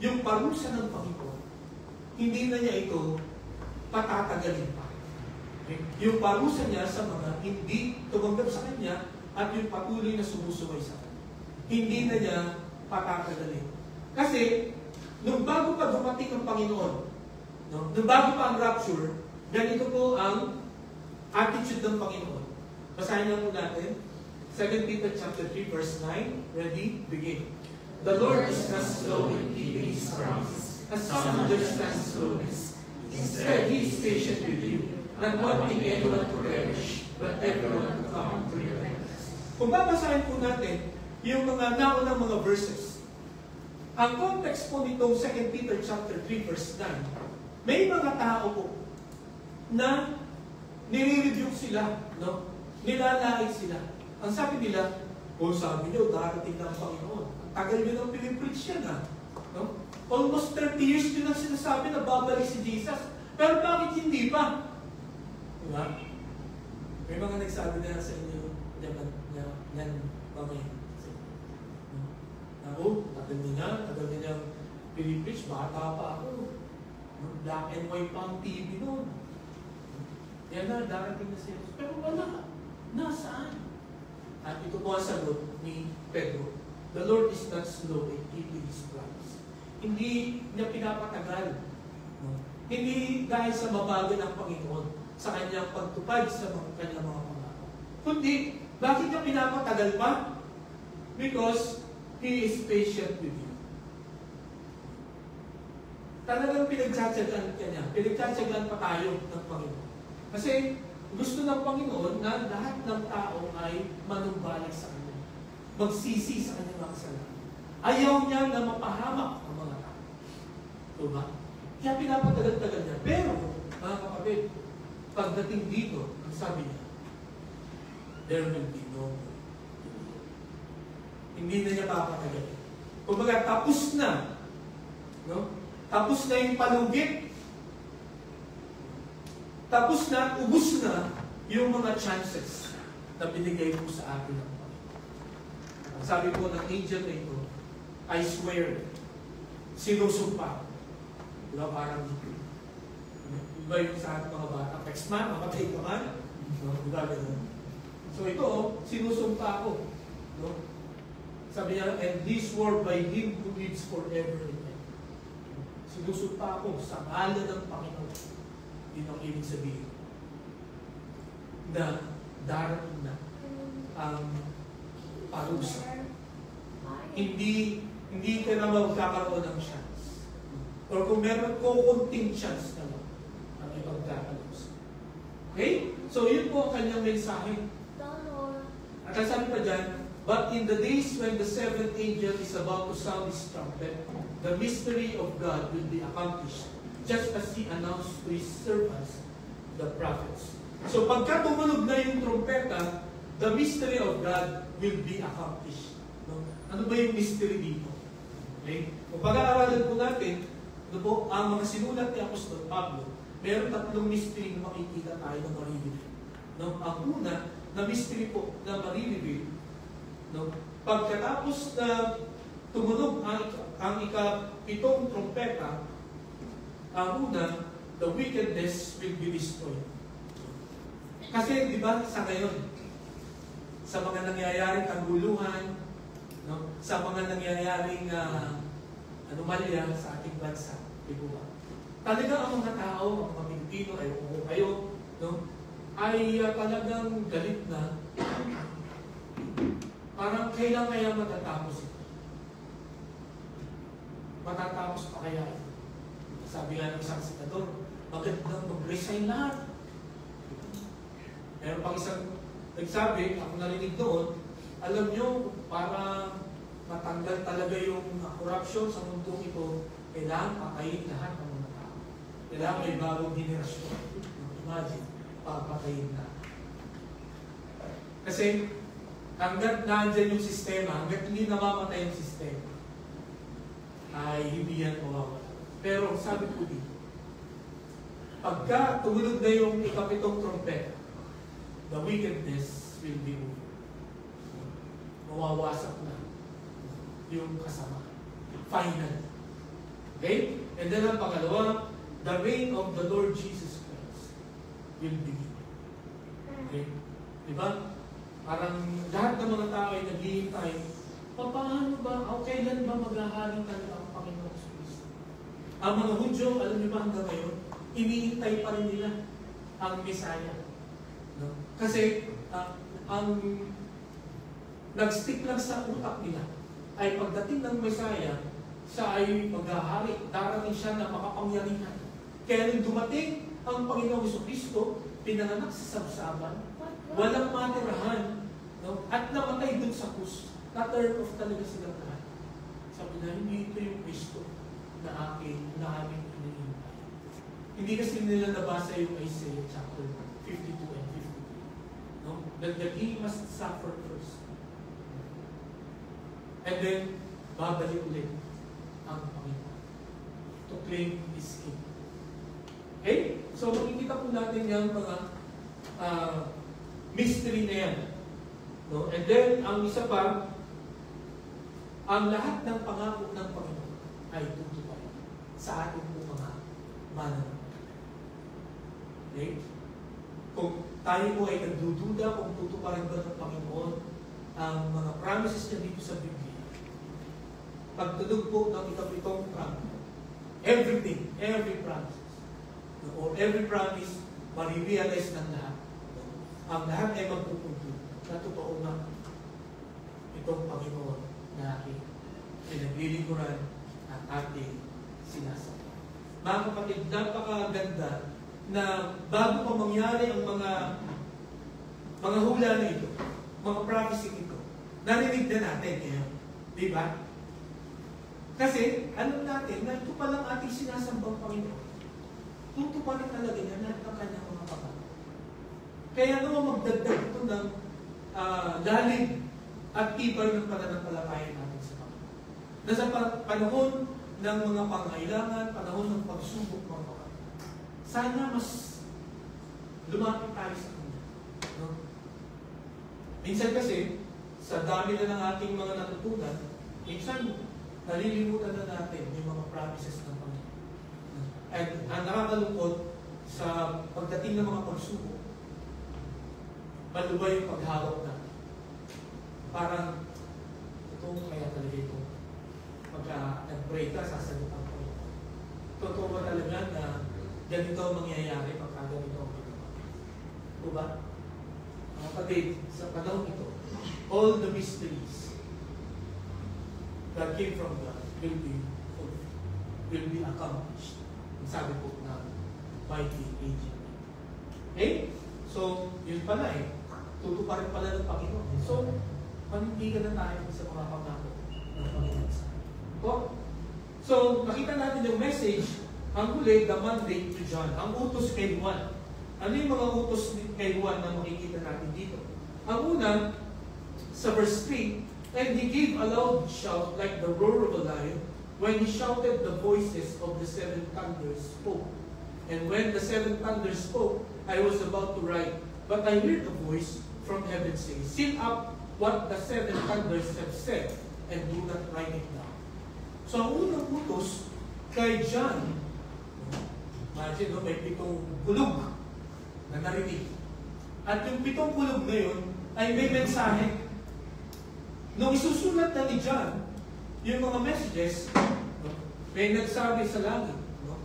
yung parusa ng Panginoon, hindi na niya ito patatagalin pa. Okay? Yung parusa niya sa mga hindi tumanggap sa Kanya at yung patuloy na sumusuway sa Kanya. Hindi na niya patatagalin. Kasi, nung bago pa dumating ang Panginoon, nung bago pa ang rapture, ganito po ang attitude ng Panginoon. Basahin lang po natin. 2 Peter chapter 3, verse 9. Ready? Begin. The Lord is not slow in keeping His promise, as some understand slowness. Instead, He is patient with you, not wanting anyone to perish, but everyone to come to repentance. Kung babasahin po natin yung mga naunang mga verses, ang context po nitong 2 Peter chapter 3 verse 9, may mga tao po na nire-review sila, no? Nilalait sila. Ang sabi nila, sabi niyo, darating na ang Panginoon. Ang tagal nyo nang pinipreach yan, no? Almost 30 years nyo nang sinasabi na babalik si Jesus. Pero bakit hindi pa? Diba? May mga nagsabi na sa inyo, yan, mamaya. Tagal niya pinipreach, bata pa ako. Black and white pa ang TV noon. Yan na, darating na siya. Pero wala. Nasaan? At ito po ang sagot ni Pedro. The Lord is not slow in keeping His promise. Hindi niya pinapatagal. No? Hindi dahil sa mabagal ng Panginoon sa kanyang pagtupad sa kanyang mga pangako. Kundi, bakit niya pinapatagal pa? Because He is patient with you. Talagang pinagtsatsagaan ka niya. Pinagtsatsagaan pa tayo ng Panginoon. Kasi gusto ng Panginoon na lahat ng tao ay manumbalik sa Kanya. Magsisi sa Kanyang mga kasalanan. Ayaw niya na mapahamak ang mga tao. Diba? Kaya pinapatagal-tagal niya. Pero, mga kapatid, pagdating dito, ang sabi niya, there will be no more. Hindi na niya papatagal. Kumbaga, tapos na. No? Tapos na yung palugit. Tapos na, ubus na yung mga chances na binigay po sa atin ng Panginoon. Ang sabi po ng angel na ito, I swear, sinusumpa. Diba parang, diba yung sa ating mga bata, text man, makatay ka man. No? Diba gano'n? So ito, sinusumpa ako. No? Sabi niya, and this word by Him who lives forever and ever. Sinusumpa ako sa ngalan ng Panginoon. Yun ang ibig sabihin na darating na ang parusa. Hindi ka na magkakaroon ng chance. Or kung meron kukunting chance na lang ang ipagkakalusa. Okay? So yun po ang kanyang mensahe. At ang sabi pa dyan, but in the days when the seventh angel is about to sound his trumpet, the mystery of God will be accomplished, just as He announced to His servants, the prophets. So pagka tumunog na yung trumpeta, the mystery of God will be accomplished. No? Ano ba yung mystery dito? Okay? Kung pag-aaralan po natin, ano po, ang mga sinulat ni Apostol Pablo, mayroon 3 mystery na makikita tayo na marireveal. No? Ang una, na mystery po na marireveal, no? Pagkatapos na tumunog ang ika-7 trumpeta, ang una, the wickedness will be destroyed. Kasi, di ba, sa ngayon, sa mga nangyayaring kaguluhan, no? Sa mga nangyayaring anomalya sa ating bansa, di ba? Talaga ang mga tao, ang mga Pilipino, ay kayo, no? Ay talagang galit na. Parang kailan kaya matatapos ito? Matatapos pa kaya ito? Sabi nga ng isang senador, magandang mag-resign lahat. Meron pang isang nagsabi, ako narinig doon, alam nyo, para matanggal talaga yung corruption sa mundong ito, kailangan patayin lahat ng mga tao. Kailangan may bagong generasyon. Imagine, papatayin na. Kasi, hanggat nandyan yung sistema, hanggat hindi namamatay yung sistema, ay hindi yan mawawala. Pero sabi ko dito, pagka tumulog na yung ika-7 trumpeta, the wickedness will be over. Mawawasak na yung kasama. Final. Okay? And then ang pangalawa, the reign of the Lord Jesus Christ will begin. Okay? Diba? Parang lahat ng mga tao ay naghihintay, paano ba, o kailan ba maghahari talaga ang Panginoon Kristo? Ang mga Hudyo, alam niyo ba hanggang ngayon, iniintay pa rin nila ang Messiah. No? Kasi ang nag-stick lang sa utak nila ay pagdating ng Messiah, siya ay maghahari, darating siya na makapangyarihan. Kaya nung dumating ang Panginoong Kristo, pinanganak sa sabsaban, walang matirahan, no? At namatay dun sa krus. Na-turn off talaga silang lahat. Sabi na, hindi ito yung Kristo na aming hinihintay. Hindi kasi nila nabasa yung Isaiah chapter 52 and 53. No? That he must suffer first. And then, babalik ulit ang Panginoon to claim His King. Okay? So, makikita po natin yung mga mystery na yan. No? And then, ang isa pa, ang lahat ng pangako ng Panginoon ay tutupad sa ating po mga mananampalataya. Okay? Kung tayo po ay nagdududa kung tutuparin ba ng Panginoon ang mga promises niya dito sa Biblia, pagtulog po ng ikapitong promise, everything, every promise, or every promise, marirealize ng lahat. Ang lahat ay magpupunto na totoo na itong Panginoon na aking pinaglilingkuran at ating sinasamba. Mga kapatid, napakaganda na bago pa mangyari ang mga hula na ito, mga prophecy ito, narinig na natin ngayon. Di ba? Kasi, alam natin na ito palang ating sinasambang Panginoon. Tutuparin talaga niya ng kanyang mga pangako. Kaya naman magdagdag ito ng lalim at tibay ng pananampalataya natin sa Panginoon. Na sa panahon ng mga pangailangan, panahon ng pagsubok mga kapatid, sana mas lumapit tayo sa Kanya. No? Minsan kasi, sa dami na ng ating mga natutunan, minsan nalilimutan na natin yung mga promises ng Panginoon. At ang nakakalungkot sa pagdating ng mga pagsubok, malubay yung paghawak natin. Parang, ito kaya talaga ito. Pagka nag-pray ka, sasagot ang Panginoon. Totoo ba talaga na ganito ang mangyayari pagka ganito ang Panginoon? O ba? Mga kapatid, sa panahon ito, all the mysteries that came from God will be accomplished. Ang sabi po ng mighty angel. Okay? So, yun pala eh. Tutuparin pala ng Panginoon. So, panindigan na tayo sa mga pangako ng Panginoon sa atin. So, nakita natin yung message, ang huli, the mandate to John. Ang utos kay Juan. Ano yung mga utos kay Juan na makikita natin dito? Ang una, sa verse 3, and he gave a loud shout like the roar of a lion when he shouted the voices of the seven thunders spoke. And when the seven thunders spoke, I was about to write, but I heard a voice from heaven say, seal up what the seven thunders have said, and do not write it down. So ang unang utos kay John, imagine, no, may 7 kulog na narinig. At yung 7 kulog na yun ay may mensahe. Nung isusulat na ni John yung mga messages, no, may nagsabi sa langit, no,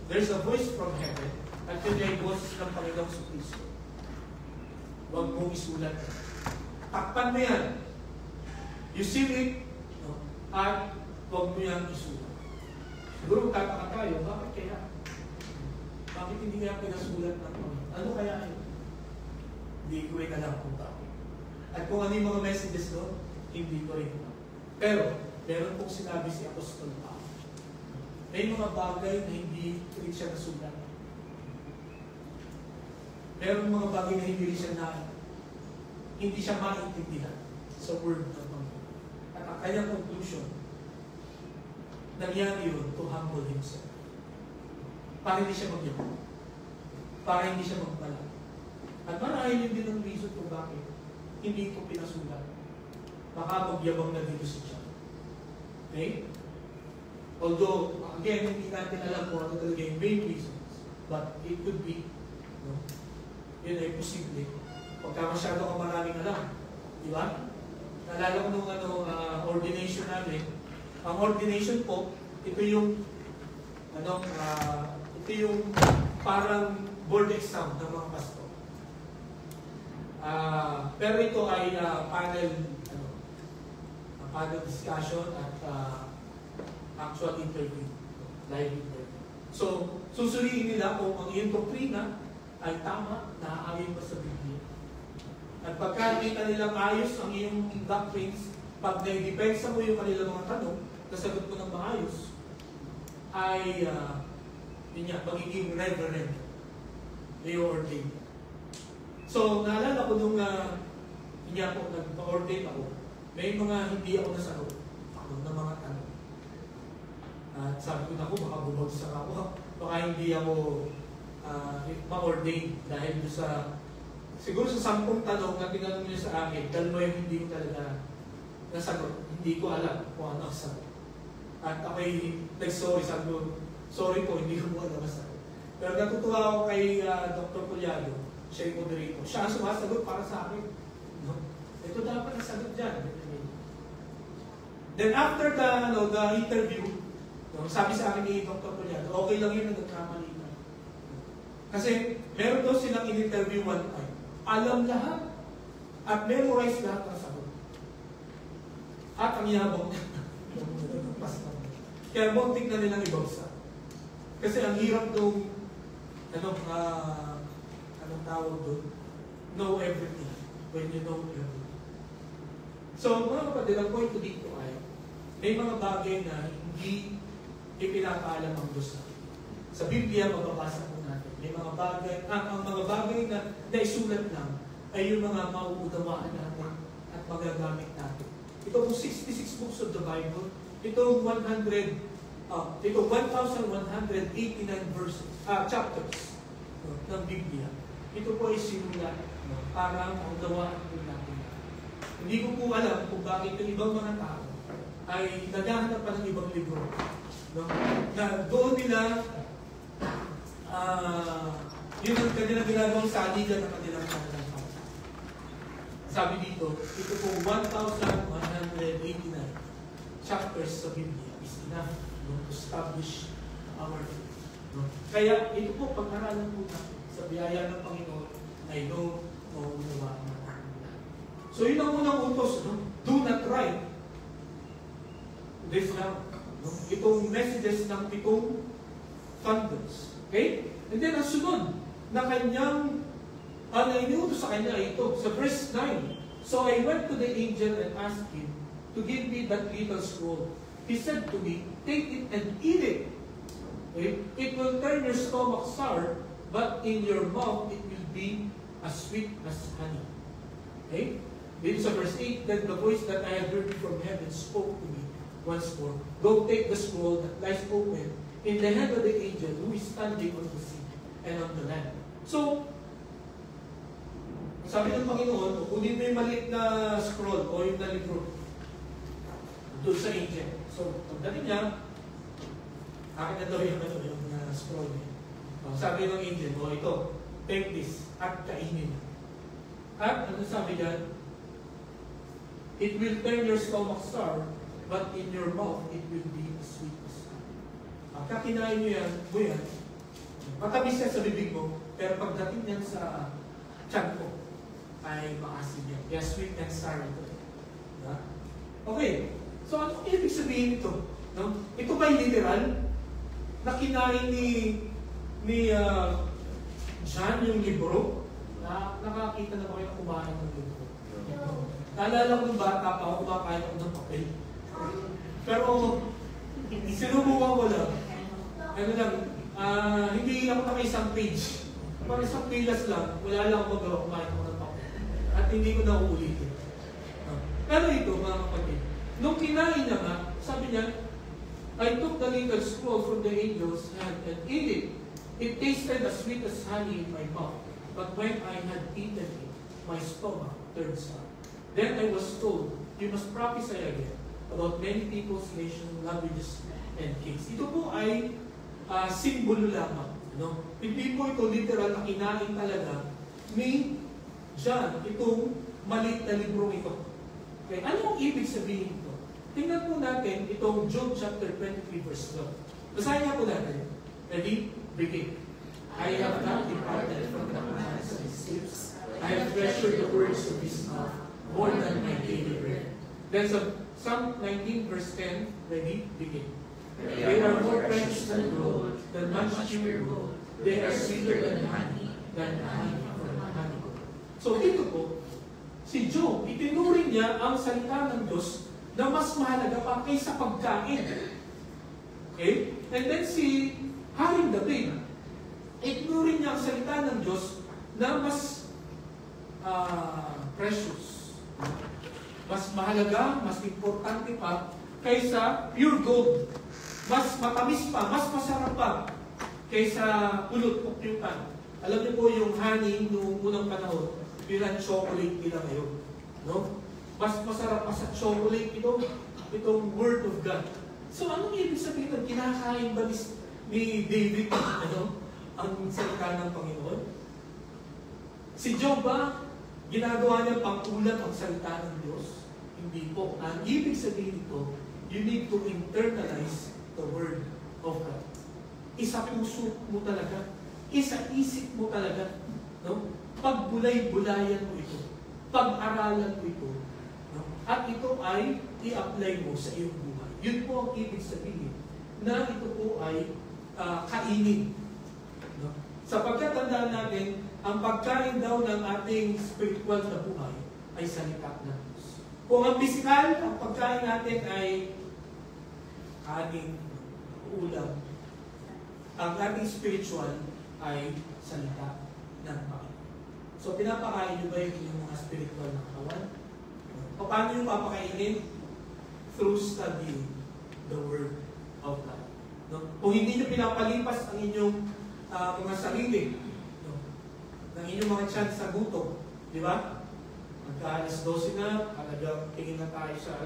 there's a voice from heaven, at yun ay boses ng Panginoong Kristo. Huwag mong isulat. Takpan mo yan. You seal it, no, at huwag mo yan isulat. Siguro tataka tayo, bakit kaya? Bakit hindi kaya pinasulat ng Panginoon? Ano kaya yun? Hindi ko rin alam kung bakit. At kung ano yung mga messages doon, hindi ko rin alam. Pero, meron pong sinabi si Apostol Paul. May mga bagay na hindi rin siya nasulat. Meron mga bagay na hindi rin siya hindi siya maintindihan sa word ng Panginoon. At ang kanyang conclusion, nangyari yun to humble himself. Para hindi siya magyabang. Para hindi siya magpala. At marahil yun din ang reason kung bakit hindi ko pinasulat. Baka magyabang na dito si John. Okay? Although, again, hindi natin alam kung ano talaga yung main reasons. But it could be, no? Yun ay posible. Pagka masyado ka maraming alam. Di ba? Naalala ko nung ordination namin. Ang ordination po, ito yung ito yung parang board exam ng mga pastor. Pero ito ay panel discussion at actual interview, live interview. So, susuriin nila kung ang iyong doktrina ay tama, naaayon pa sa Biblia. At pagka nakita nilang ayos ang iyong doctrines, pag naidepensa mo yung kanilang mga tanong, nasagot mo ng maayos, ay yun nga, magiging reverend, i-ordain. So, naalala ko nung yun nga po, nag-ordain ako, may mga hindi ako nasagot ng mga tanong. At sabi ko na ako, baka bumagsak ako, baka hindi ako ma-ordain dahil sa siguro sa 10 tanong na tinanong niyo sa akin, dalawa yung hindi ko talaga nasagot. Hindi ko alam kung ano ang sagot. At ako'y nag-sorry, sabi ko, sorry po, hindi ko alam ang sagot. Pero natutuwa ako kay Dr. Puliado, siya yung moderator. Siya ang sumasagot para sa akin. No? Ito dapat nasagot dyan. Then after the interview, no, sabi sa akin ni Dr. Puliado, okay lang yun na nagkamali ka. Kasi meron daw silang in-interview one time. Alam lahat at memorize lahat ng sagot. At ang yabang niya. Kaya muntik na nilang ibagsak. Kasi ang hirap nung anong tawag doon? Know everything when you know everything. So, mga kapatid, ang point ko dito ay may mga bagay na hindi ipinapaalam ang Diyos natin. Sa Biblia, mababasa po natin. May mga bagay, ang mga bagay na naisulat lang ay yung mga mauunawaan natin at magagamit natin. Ito po 66 books of the Bible. Ito 1,189 verses, chapters ng Biblia. Ito po ay sinulat para maunawaan po natin. Hindi ko po alam kung bakit yung ibang mga tao ay naghahanap pa ng ibang libro. No? Na doon nila yun ang kanilang ginagawang saligan ng kanilang pananampalataya. Sabi dito, ito po 1,189 chapters sa Biblia is enough to establish our faith. No? Kaya ito po, pag-aralan po natin sa biyaya ng Panginoon ay unawaan natin. So yun ang unang utos, no? Do not write this down. No? Itong messages ng 7 thunders. Okay? And then ang sunod na kanyang iniutos sa kanya ay ito, sa verse 9. So I went to the angel and asked him to give me that little scroll. He said to me, take it and eat it. Okay? It will turn your stomach sour, but in your mouth it will be as sweet as honey. Okay? Then sa verse 8, then the voice that I had heard from heaven spoke to me once more. Go take the scroll that lies open in the hand of the angel who is standing on the sea and on the land. So, sabi ng Panginoon, kunin mo yung maliit na scroll o yung na libro doon sa angel. So, pagdating niya, akin na daw yung scroll niya. Sabi ng angel, ito, take this at kainin. At ano sabi niya? It will turn your stomach sour, but in your mouth it will be as sweet as honey. Pagka kinain mo yan, matamis yan sa bibig mo, pero pagdating yan sa tiyan mo, ay maasin yan. Kaya sweet and sour ito. Diba? Okay. So, ano ibig sabihin ito? No? Ito ba'y literal? Na kinain ni John yung libro? Nakakita na ba kayo na kumain ng libro? Naalala ko ng bata pa ako, kumakain ako ng papel. Pero, sinubukan ko lang. Ano lang, hindi ako naka-isang page. Parang isang pilas lang, wala lang ako magawa, kumain ako ng papel. At hindi ko na uulitin. Pero ito, mga kapatid, nung kinain niya nga, sabi niya, I took the little scroll from the angel's hand and ate it. It tasted as sweet as honey in my mouth. But when I had eaten it, my stomach turned sour. Then I was told, you must prophesy again about many peoples, nations, languages, and kings. Ito po ay simbolo lamang. No? Hindi po ito literal na kinain talaga ni John, itong maliit na libro ito. Okay. Ano ang ibig sabihin ito? Tingnan po natin itong Job chapter 23 verse 12. Basahin nga po natin. Ready? Begin. I have not departed from the commands of his lips. I have treasured the words of his mouth more than my daily bread. Then Psalm 19 verse 10. Ready? Begin. They are more precious than gold, than much pure gold. They are sweeter than honey, than the honeycomb. So dito po, si Job, itinuring niya ang salita ng Diyos na mas mahalaga pa kaysa pagkain. Okay? And then si Haring David, itinuring niya ang salita ng Diyos na mas precious. Mas mahalaga, mas importante pa kaysa pure gold. Mas matamis pa, mas masarap pa kaysa pulot o kyutan. Alam niyo po yung honey noong unang panahon, yun ang chocolate nila ngayon. No? Mas masarap pa sa chocolate itong Word of God. So anong ibig sabihin ng kinakain ba ni David ang salita ng Panginoon? Si Job ba, ginagawa niya pang-ulat ang salita ng Diyos? Hindi po. Ang ibig sabihin ito, you need to internalize the Word of God. Isa puso mo talaga. Isa isip mo talaga. No? Pagbulay-bulayan mo ito. Pag-aralan mo ito. No? At ito ay i-apply mo sa iyong buhay. Yun po ang ibig sabihin na ito po ay kainin. No? Sapagkat tandaan natin, ang pagkain daw ng ating spiritual na buhay ay salita ng Diyos. Kung ang physical, ang pagkain natin ay kanin, ulam, ang ating spiritual ay salita ng Panginoon. So, pinapakain nyo ba yung mga spiritual na katawan? Paano yung papakainin? Through studying the Word of God. No? Kung hindi nyo pinapalipas ang inyong mga sarili, no? Ng inyong mga chance sa gutom, di ba? Magka-alas 12 na, talagang tingin na tayo sa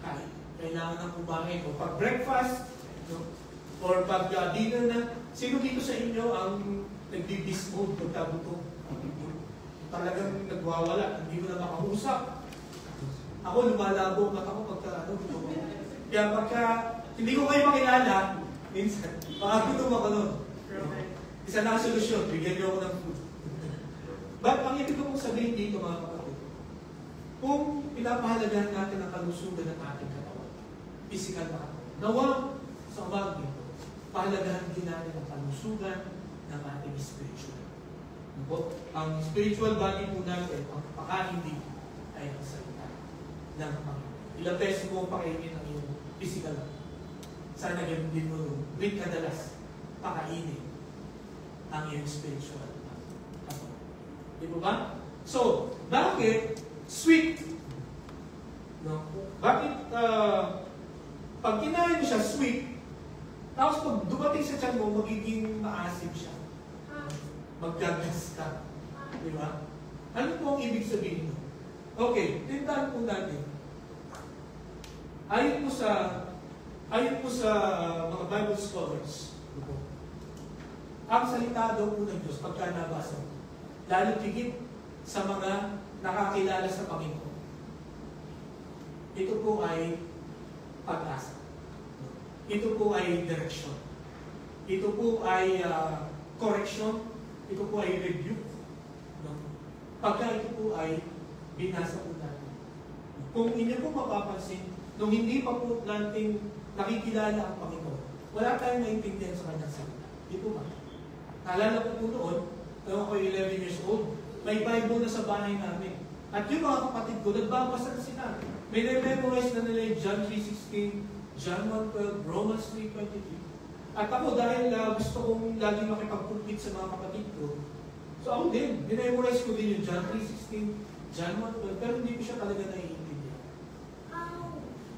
kain. Kailangan ng kumain. O pag breakfast, no? Or pag dinner na, sino dito sa inyo ang nagdi-beast mode pagkabuto? Talagang nagwawala, hindi mo na makahusap. Ako, lumalabo ako pagka buto ko. Kaya pagka hindi ko kayo makilala, minsan, makagutom ako nun. Isa na ang solusyon, bigyan niyo ako ng food. But ang ibig ko sabihin dito mga kapatid, kung pinapahalagahan natin ang kalusugan ng ating katawan, physical na katawan, nawa sa umaga nito, pahalagahan din natin ang kalusugan ng ating spiritual. Ang spiritual body po natin, ang pakain din ay ang salita ng Panginoon. Ilang beses mo pakainin ang iyong physical. Sana ganun din mo with kadalas pakainin ang iyong spiritual. Di ba? So, bakit sweet? No? Bakit pag kinain mo siya sweet, tapos pag dumating sa tiyan mo, magiging maasim siya. Maggagas ka. Di ba? Ano po ang ibig sabihin mo? Okay, tindahan po natin. Ayon po sa mga Bible scholars, ang salita daw po ng Diyos pagka nabasa mo, lalo tigit sa mga nakakilala sa Panginoon. Ito po ay pag-asa. Ito po ay direksyon. Ito po ay correction. Ito po ay rebuke. Pagka ito po ay binasa po natin. Kung inyo po mapapansin, nung hindi pa po natin nakikilala ang Panginoon, wala tayong maintindihan sa kanyang salita. Di po ba? Naalala ko po noon, nung ako 11 years old, may Bible na sa bahay namin. At yung mga kapatid ko, nagbabasa na sila. May memorize na nila yung John 3:16, John 1:12, Romans 3:23. At ako, dahil gusto kong lagi makipag-compete sa mga kapatid ko, so ako din, memorize ko din yung John 3:16, John 1:12, pero hindi ko siya talaga naiintindihan.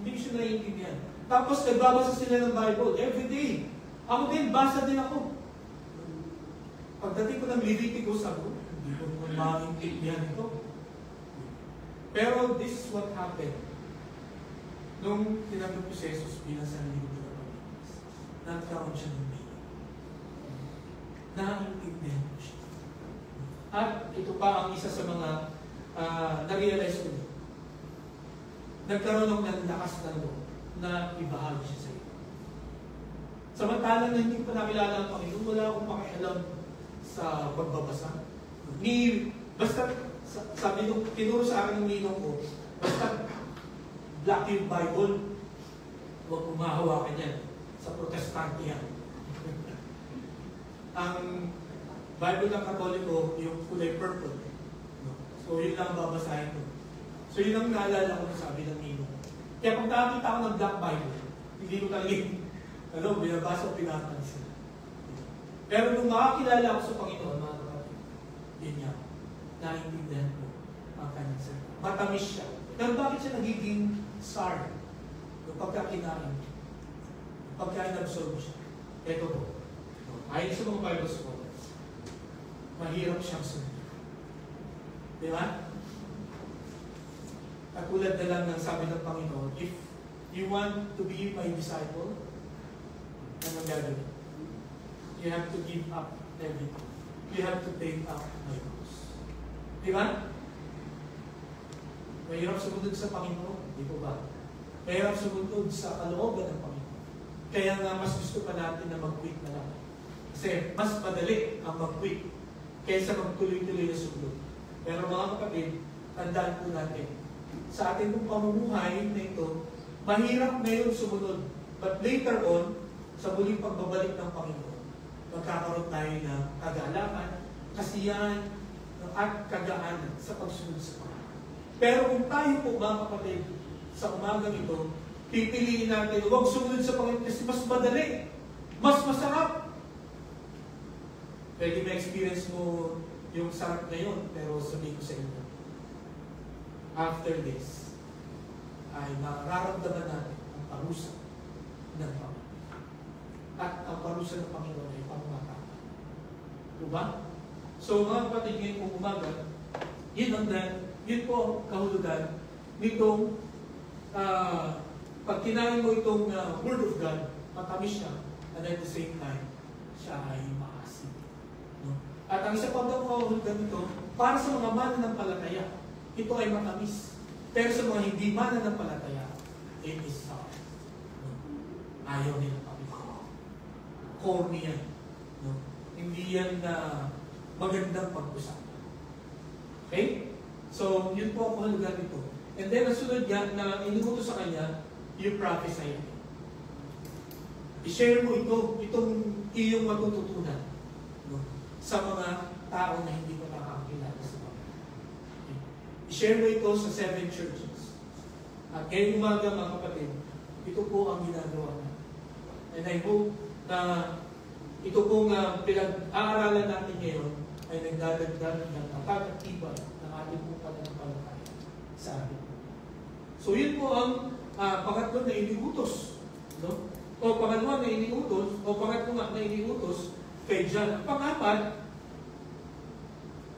Hindi ko siya naiintindihan. Tapos nagbabasa sila ng Bible every day. Ako din, basa din ako. Pagdating ko ng Leviticus, sabi ko, hindi ko naman maintindihan ito. Pero this is what happened. Nung tinanggap ko si Jesus bilang sarili ko ng Panginoon, nagkaroon siya ng meaning. Naiintindihan ko siya. At ito pa ang isa sa mga na-realize ko. Nagkaroon ng lakas na loob na ibahagi siya sa iyo. Samantalang na hindi ko nakilala ang Panginoon, wala akong pakialam sa pagbabasa. Basta, sabi nung tinuro sa akin ng ninong ko, basta black yung Bible, huwag kumahawakan yan. Sa protestante yan. Bible ng Katoliko, yung kulay purple. No? So, yun lang babasahin ko. So, yun ang naalala ko na sabi ng Ninong. Kaya pag nakakita ko ng Black Bible, hindi ko talaga binabasa o pinapansin. Pero nung makakilala ako sa Panginoon, mga kapatid, yun niya, naiintindihan ko ang kanyang salita. Matamis siya. Pero bakit siya nagiging sour? Yung pagkakinain, pagka-inabsorb siya. Ito po. Ayon sa mga Bible scholars, mahirap siyang sundin. Di ba? Katulad na lang ng sabi ng Panginoon, if you want to be my disciple, ano gagawin? You have to give up everything. You have to take up my cross. Di ba? Mahirap sumunod sa Panginoon, di po ba? Mahirap sumunod sa kalooban ng Panginoon. Kaya nga mas gusto pa natin na mag-quit na lang. Kasi mas madali ang mag-quit kaysa magtuloy-tuloy na sumunod. Pero mga kapatid, tandaan po natin, sa ating pong pamumuhay na ito, mahirap ngayon sumunod. But later on, sa muling pagbabalik ng Panginoon, magkakaroon tayo ng kagalakan, kasiyahan, at kagaanan sa pagsunod sa Panginoon. Pero kung tayo po mga kapatid, sa umagang ito, pipiliin natin, huwag sumunod sa Panginoon kasi mas madali, mas masarap. Pwede ma-experience mo yung sarap ngayon, pero sabihin ko sa inyo, after this, ay mararamdaman natin ang parusa ng Panginoon. At ang parusa ng Panginoon ay pangmatapa. Diba? So mga kapatid, ngayon kung umaga, yun po ang kahulugan nitong pag kinain mo itong Word of God, matamis siya, and at the same time, siya ay maasim. No? At ang isa pang kahulugan nito, para sa mga mananampalataya, ito ay matamis. Pero sa mga hindi mananampalataya, it is sour. No? Ayaw nila Panginoon. Corny yan. No? Hindi yan magandang pag-usapan. Okay? So, yun po ang kahulugan nito. And then, ang sunod yan, na inuutos sa kanya, yung prophesy. I-share mo itong iyong matututunan, no? Sa mga tao na hindi pa nakakakilala sa Panginoon. Okay. I-share mo ito sa 7 churches. At ngayong umaga, mga kapatid, ito po ang ginagawa natin. And I hope na ito pong pinag-aaralan natin ngayon ay nagdadagdag ng pagkakatiba ng ating pong pananampalataya sa atin. So yun po ang pangatlo na iniutos. No? O pangalawa na iniutos, o pangatlo na iniutos kay John. Ang pangapat,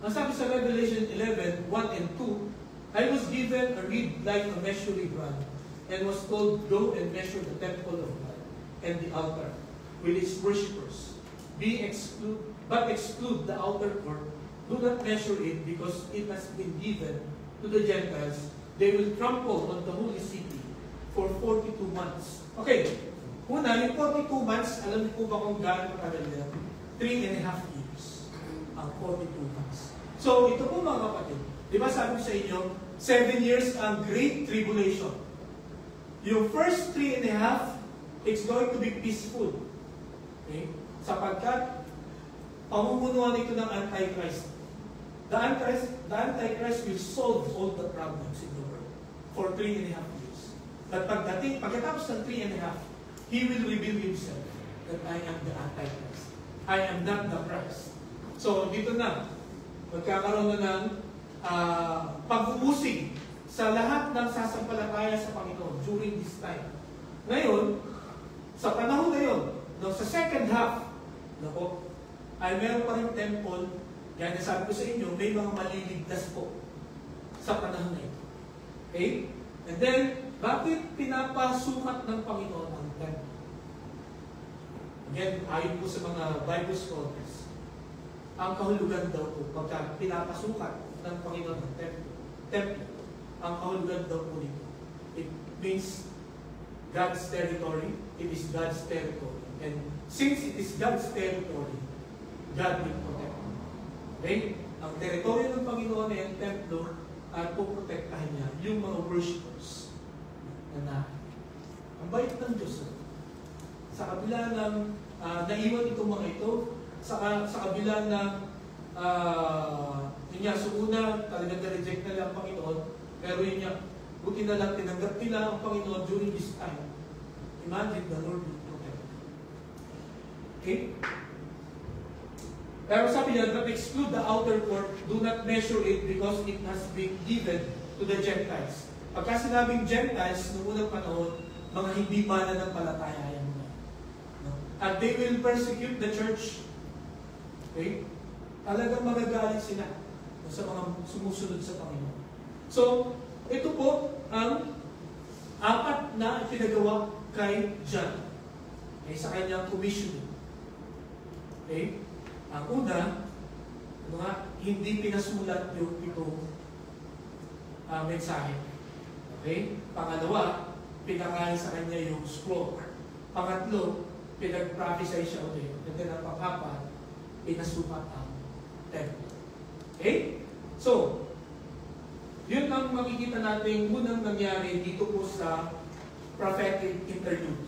ang sabi sa Revelation 11, 1 and 2, I was given a reed like a measuring rod, and was told, go and measure the temple of God and the altar with its worshippers. But exclude the outer court. Do not measure it, because it has been given to the Gentiles. They will trample on the holy city for 42 months. Okay, una, yung 42 months, alam niyo po ba kung gaano katagal yan? 3.5 years. Ang 42 months. So, ito po mga kapatid, di ba sabi ko sa inyo, 7 years ang Great Tribulation. Yung first 3.5, it's going to be peaceful. Okay? Sapagkat, pamumunuan ito ng Antichrist. The Antichrist will solve all the problems in the world for 3.5 years. But pagkatapos ng 3.5, he will reveal himself that I am the Antichrist. I am not the Christ. So, dito na, magkakaroon na ng pag-uusig sa lahat ng sasampalataya sa Panginoon during this time. Ngayon, sa panahon na yun, no, sa second half, nako, ay meron pa rin temple. Yan, nasabi ko sa inyo, may mga maliligtas po sa panahon na ito. Okay? And then, bakit pinapasukat ng Panginoon ang temple? Again, ayon po sa mga Bible scholars, ang kahulugan daw po, pagka pinapasukat ng Panginoon ang temple, ang kahulugan daw po nito, it means God's territory, it is God's territory. And since it is God's territory, God will protect it. Okay? Ang teritoryo ng Panginoon ay ang templo at puprotektahan niya yung mga worshippers na ang bait ng Diyos. Sa kabila ng naiwan itong mga ito, sa kabila ng yun nga, so una, talagang na-reject nila ang Panginoon, pero yun nga, buti na lang tinanggap nila ang Panginoon during this time. Imagine the Lord will protect. Okay? Pero sabi niya, not exclude the outer court, do not measure it because it has been given to the Gentiles. Pagka sinabing Gentiles, noong unang panahon, mga hindi mananampalataya yan. No? At they will persecute the church. Okay? Talagang magagalit sila sa mga sumusunod sa Panginoon. So, ito po ang apat na ipinagawa kay John. Okay, sa kanyang commissioning. Okay? Ang una, hindi pinasulat yung itong mensahe. Okay? Pangalawa, pinakain sa kanya yung scroll. Pangatlo, pinag-prophesy siya ulit. And then ang pang-apat, pinasupat ang temple. Okay? So, yun ang makikita natin unang nangyari dito po sa prophetic interlude.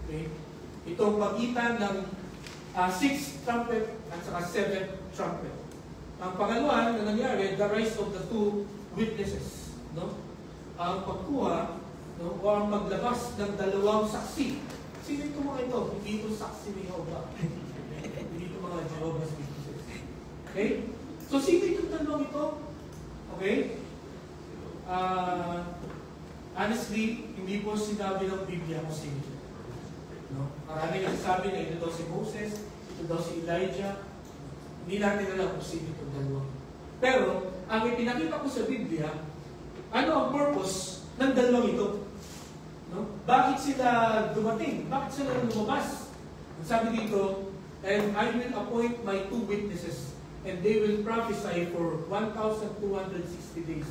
Okay? Itong pagitan ng 6th trumpet at saka 7th trumpet. Ang pangalawa na nangyari, the rise of the two witnesses. No? Ang pagkuha, no, o ang maglabas ng dalawang saksi. Sino ito mga ito? Hindi ito saksi ni Jehovah. Hindi ito mga Jehovah's Witnesses. Okay? So, sino itong dalawang ito? Okay? Honestly, hindi po sinabi ng Biblia kung sino ito. No? Marami nagsasabi na ito daw si Moses, ito daw si Elijah. Hindi natin alam kung sino itong dalawang. Pero, ang ipinakita ko sa Biblia, ano ang purpose ng dalawang ito? No? Bakit sila dumating? Bakit sila lumabas? Ang sabi dito, and I will appoint my two witnesses, and they will prophesy for 1,260 days,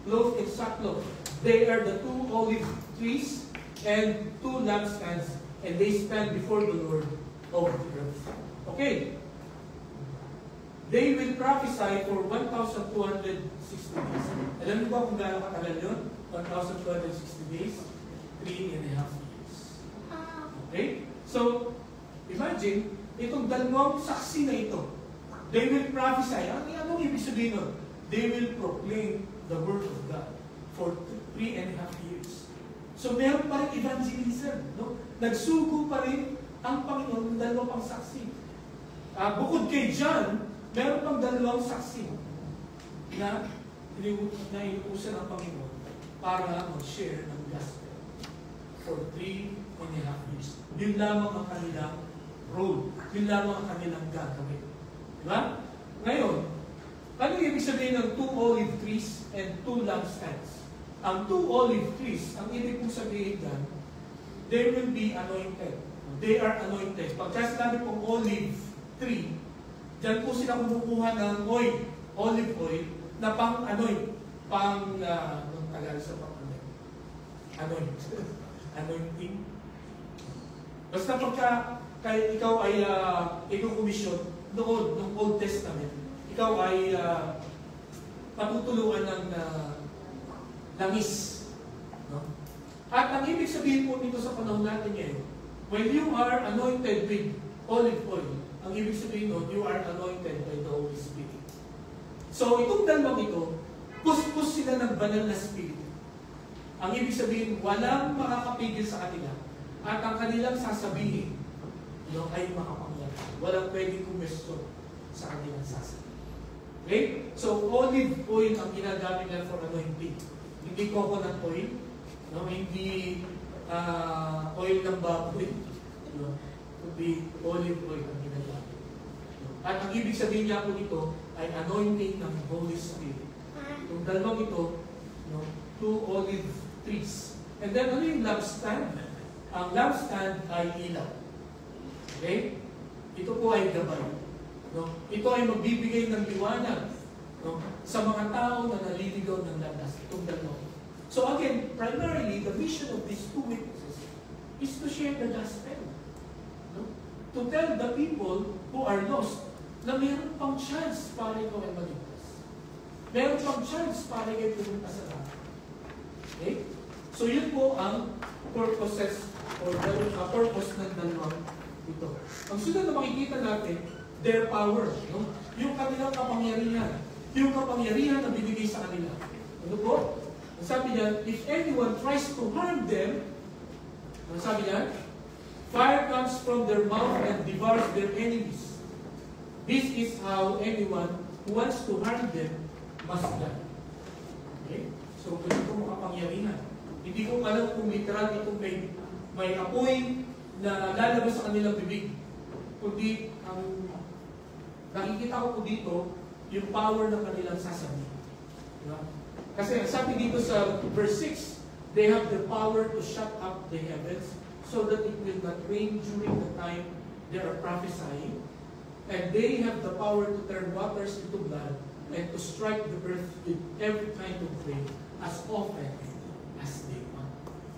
clothed in sackcloth. They are the two olive trees and two lampstands, and they stand before the Lord of the earth. Okay. They will prophesy for 1,260 days. Alam niyo ba kung gaano katagal yun? 1,260 days? 3.5 years. Okay? So, imagine, itong dalawang saksi na ito, they will prophesy. Anong ibig sabihin nun? They will proclaim the word of God for 3.5 years. So, meron pa rin evangelism. No? Nagsugo pa rin ang Panginoon ng dalawang pang saksi. Bukod kay John, meron pang dalawang saksi na inuusan ng Panginoon para mag-share ng gospel for 3.5 years. Yun lamang ang kanilang role. Yun lamang ang kanilang gagawin. Diba? Ngayon, ano ibig sabihin ng two olive trees and two lampstands? Ang two olive trees, ang ibig kong sabihin dyan, they will be anointed. They are anointed. Pagka sinabi pong olive tree, diyan po sila kumukuha ng oil, olive oil, na pang-anoint, anong tagal sa pang-anoint? Anointing. Basta pagka ikaw ay ikukomisyon noon, ng Old Testament, ikaw ay patutulungan ng langis. No? At ang ibig sabihin po nito sa panahon natin ngayon, when you are anointed with olive oil, ang ibig sabihin nun, you are anointed by the Holy Spirit. So, itong dalawang ito, puspos sila ng banal na Spirit. Ang ibig sabihin, walang makakapigil sa kanila. At ang kanilang sasabihin, ay makapangyarihan. Walang pwedeng kumesto sa kanilang sasabihin. Okay? So, olive oil ang ginagamit nila for anointing. Hindi coconut oil. No? Hindi oil ng baboy. No? Kundi olive oil ang ginagamit. At ang ibig sabihin niya po ito ay anointing ng Holy Spirit. Yung dalawang ito, no, two olive trees. And then ano yung lampstand? Ang lampstand ay ilaw. Okay? Ito po ay gabay. No? Ito ay magbibigay ng liwanag, no, sa mga tao na naliligaw ng landas. Itong dalawang. So again, primarily, the mission of these two witnesses is to share the gospel. No? To tell the people who are lost na mayroon pang chance para ikaw ay maligtas. Mayroon pang chance para ikaw pumunta sa langit. Okay? So yun po ang purposes or purpose ng dalawang ito. Ang sunod na makikita natin their power, no? Yung kanilang kapangyarihan. Yung kapangyarihan na binigay sa kanila. Ano po? Ang sabi niya, if anyone tries to harm them, ang sabi niya, fire comes from their mouth and devours their enemies. This is how anyone who wants to harm them must die. Okay? So, ganito mo kapangyarihan. Hindi ko alam kung literal itong may apoy na lalabas sa kanilang bibig. Kundi, ang nakikita ko po dito, yung power ng kanilang sasabihin. Diba? Kasi sabi dito sa verse 6, they have the power to shut up the heavens so that it will not rain during the time they are prophesying. And they have the power to turn waters into blood and to strike the earth with every kind of rain as often as they want.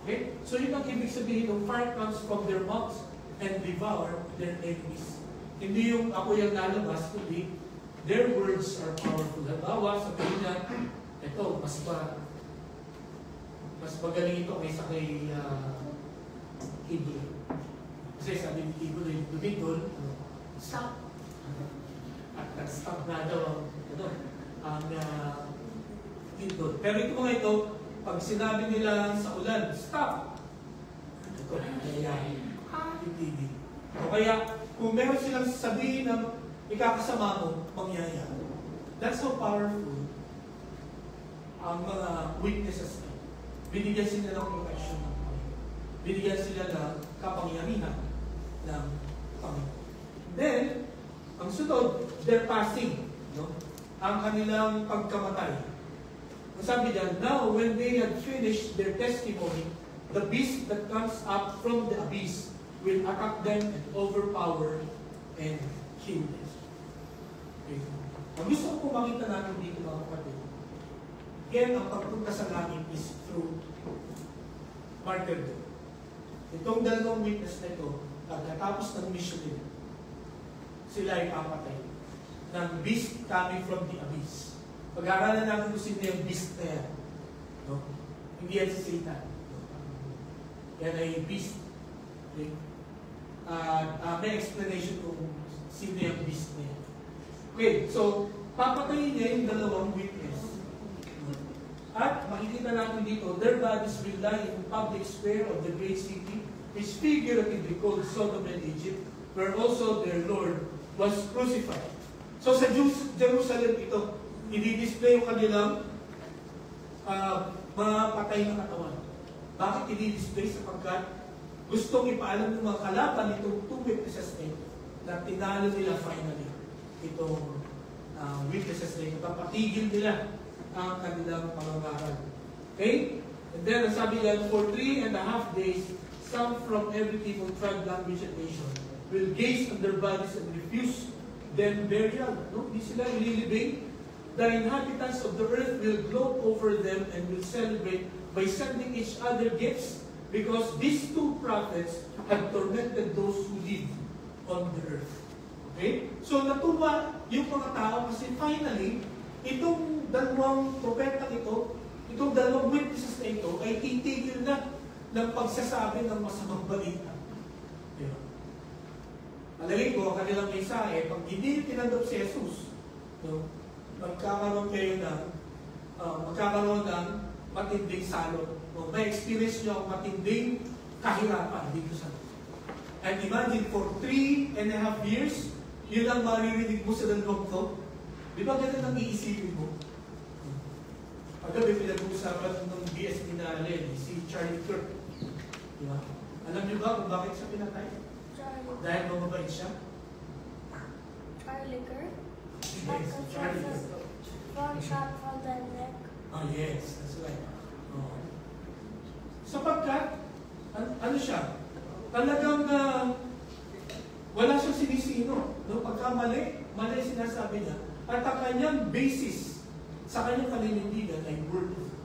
Okay? So yun ang ibig sabihin ng fire comes from their mouths and devour their enemies. Hindi yung ako yung lalabas, kundi their words are powerful. Halimbawa, sabihin niya, ito, mas magaling ito kaysa kay Ibol. Kasi sabi ni Ibol, Dumidol, stop. At stop na daw ang Ibol. Pero ito mga ito, pag sinabi nila sa ulan, stop. Ito, kaya itigil. O kaya, kung meron silang sabihin na ikakasama mo, mangyayari. That's how powerful ang mga witnesses na. Binigyan sila ng protection ng Panginoon. Binigyan sila ng kapangyarihan ng Panginoon. Then, ang sunod, their passing. No? Ang kanilang pagkamatay. Ang sabi diyan, now when they had finished their testimony, the beast that comes up from the abyss will attack them and overpower and kill them. Okay. Ang gusto ko po makita natin dito mga kapatid, again, ang pagpunta sa langit is through martyrdom. Itong dalawang witness na ito, pagkatapos ng mission nila, sila ay papatay ng beast coming from the abyss. Pag-aaralan natin kung sino yung beast na yan. No? Hindi yan si Satan. Yan ay beast. Okay? May explanation kung sino yung beast na yan. Okay, so papatayin niya yung dalawang witness. At makikita natin dito, their bodies will lie in the public square of the great city, which figuratively called Sodom and Egypt, where also their Lord was crucified. So sa Jerusalem ito, i-display yung kanilang mga patay na katawan. Bakit i-display? Sapagkat gustong ipaalam ng mga kalaban itong two witnesses na ito, na tinalo nila finally itong witnesses na ito. Papatigil nila ang kanilang pangangaral. Okay? And then, sabi yan, for 3.5 days, some from every people, tribe, language, and nation will gaze on their bodies and refuse them burial. No? Di sila ililibing. The inhabitants of the earth will gloat over them and will celebrate by sending each other gifts because these two prophets had tormented those who live on the earth. Okay? So, natuwa yung mga tao kasi finally, itong dalawang propeta ito, itong dalawang witnesses na ito, ay titigil na ng pagsasabi ng masamang balita. Diba? Malagay ko, ang kanilang mensahe, pag hindi tinanggap si Jesus, no, magkakaroon ng matinding salot. No, may experience nyo ang matinding kahirapan dito sa mundo. And imagine, for 3.5 years, yun ang maririnig mo sa dalawang to. Di ba ganun ang iisipin mo? Paggabi, pinag-uusapan ng BSD na si Charlie Kirk. Di ba? Alam niyo ba kung bakit siya pinatay? Charlie. Dahil mamabait siya? Charlie Kirk? Yes, Charlie Kirk. From the neck. Oh yes, that's right. Oh. Sapagkat, ano siya? Talagang wala siyang sinisino. No? Pagka mali sinasabi niya. At ang kanyang basis sa kanyang kaninindigan ay word of God.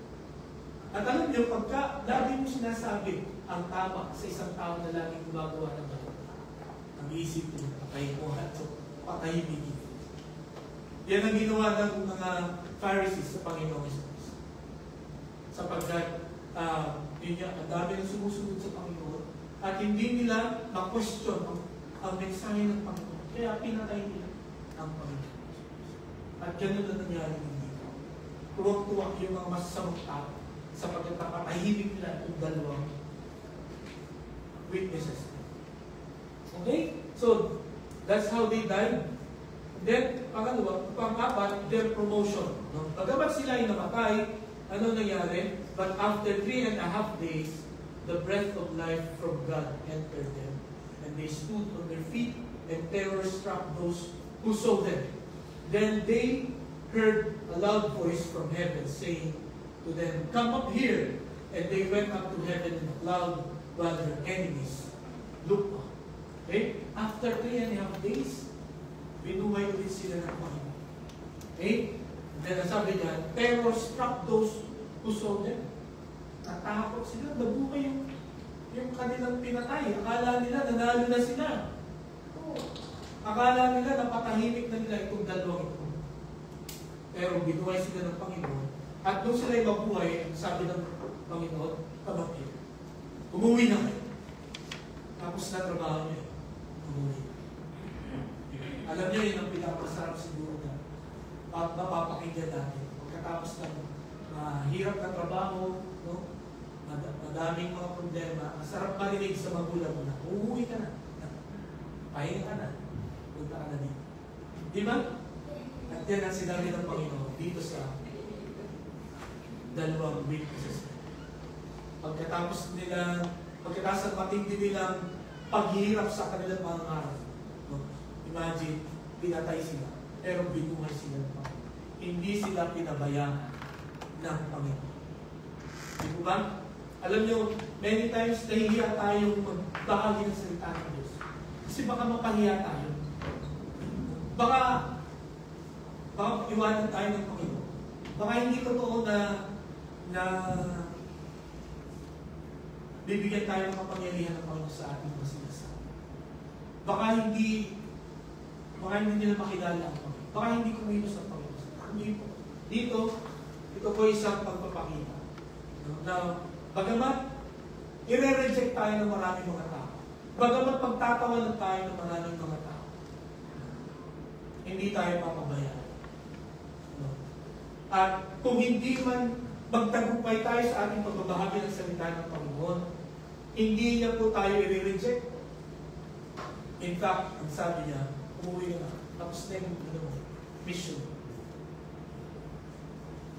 At alam niyo, pagka lagi mo sinasabi ang tama sa isang tao na laging gumagawa ng mali, ang isip mo, patayin mo at patayin mo. Yan ang ginawa ng mga Pharisees sa Panginoong Jesus. Sapagkat, yun yan, ang dami ng sumusunod sa Panginoon at hindi nila ma-question ang mensahe ng Panginoon. Kaya pinatay nila. ang Panginoon. At ganun na nangyari dito. Tuwag-tuwag yung mga masasamang tao sa pagkakapatahimik nila itong dalawang witnesses. Okay? So, that's how they died. Then, pang-apat, their promotion. No? Pagkabat sila ay namatay, ano nangyari? But after 3.5 days, the breath of life from God entered them. And they stood on their feet, and terror struck those who saw them. Then they heard a loud voice from heaven saying to them, "Come up here." And they went up to heaven in a cloud while their enemies looked on. Okay? After 3.5 days, binuhay ulit sila ng Panginoon. Okay? And then sabi niya, terror struck those who saw them. Natakot sila, nabuhay yung kanilang pinatay. Akala nila, nanalo na sila. Akala nila, napatahimik na nila itong dalawang ito. Pero binuhay sila ng Panginoon. At nung sila ay mabuhay, sabi ng Panginoon, "Kapatid, umuwi na kayo." Tapos na trabaho niya. Umuwi. Alam niyo yun ang pinapasarap siguro na mapapakinggan natin. Pagkatapos ng hirap na trabaho, no? Madaming mga problema, ang sarap marinig sa magulang mo na, "Uuwi ka na. Pahinga ka na. Punta ka na dito." Di ba? At yan ang sinabi ng Panginoon dito sa dalawang witnesses. Pagkatapos ng matindi nilang paghihirap sa kanilang mga araw, no? Imagine, pinatay sila, pero binuhay sila ng Panginoon. Hindi sila pinabayaan ng Panginoon. Di ba? Alam nyo, many times nahihiya tayong magbahagi ng salita ng Diyos. Kasi baka mapahiya tayo. Baka iwanan tayo ng Panginoon. Baka hindi totoo na bibigyan tayo ng kapangyarihan ng Panginoon sa ating mga sinasabi. Baka hindi nila makilala ang Panginoon. Baka hindi kumilos ang Panginoon. Hindi po. Dito, ito po isang pagpapakita. Na, bagamat i-reject tayo ng maraming mga tao. Bagamat pagtatawanan tayo ng maraming mga tao. Hindi tayo papabayaan. At kung hindi man magtagumpay tayo sa ating pagbabahagi ng salita ng Panginoon, hindi niya po tayo i-reject. In fact, ang sabi niya, umuwi na. Tapos na yung mission.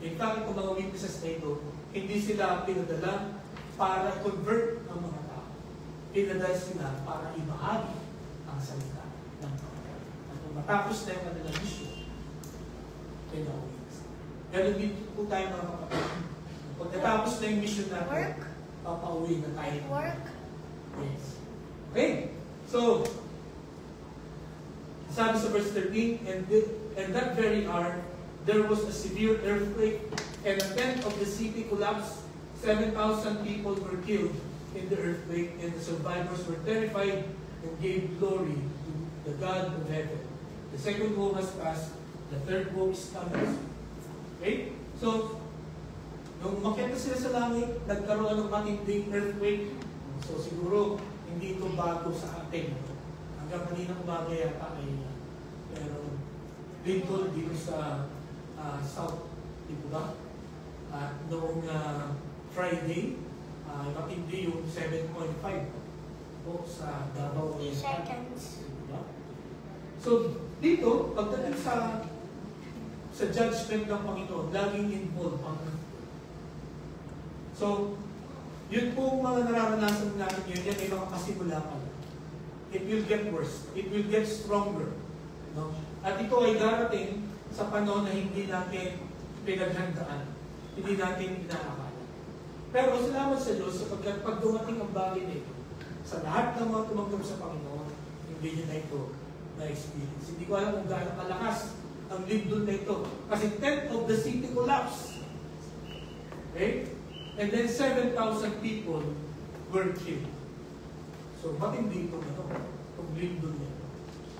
In fact, itong mga witnesses na ito, hindi sila pinadala para convert ang mga tao. Pinadala sila para ibahagi ang salita ng Panginoon. At kung matapos na yung kanilang mission, pinauwi. Ganun din po tayo mga kapatid. Pagkatapos na yung mission natin, papauwi na tayo. Work? Yes. Okay. So, sabi sa verse 13, and that very hour, there was a severe earthquake, and a tenth of the city collapsed. 7,000 people were killed in the earthquake, and the survivors were terrified and gave glory to the God of heaven. The second woe has passed, the third woe is coming. Okay? So, nung makita sila sa langit, nagkaroon ng matinding earthquake. So, siguro, hindi ito bago sa atin. Hanggang kanina umaga yata ay pero rainfall dito sa south. Dito ba? Noong Friday, matindi yung 7.5 po sa Davao. Seconds. Diba? So, dito, pagdating sa judgment ng Panginoon, laging involved ang so, yun po mga nararanasan natin yun, yan ay mga kasimula pa. It will get worse. It will get stronger. No? At ito ay darating sa panahon na hindi natin pinaghandaan. Hindi natin inaakala. Pero salamat sa Diyos sapagkat pag dumating ang bagay na ito, sa lahat ng mga tumanggap sa Panginoon, hindi nyo na ito na-experience. Hindi ko alam kung gaano kalakas ang lindol na ito. Kasi 10th of the city collapsed. Okay? And then 7,000 people were killed. So, matindi itong lindol na ito.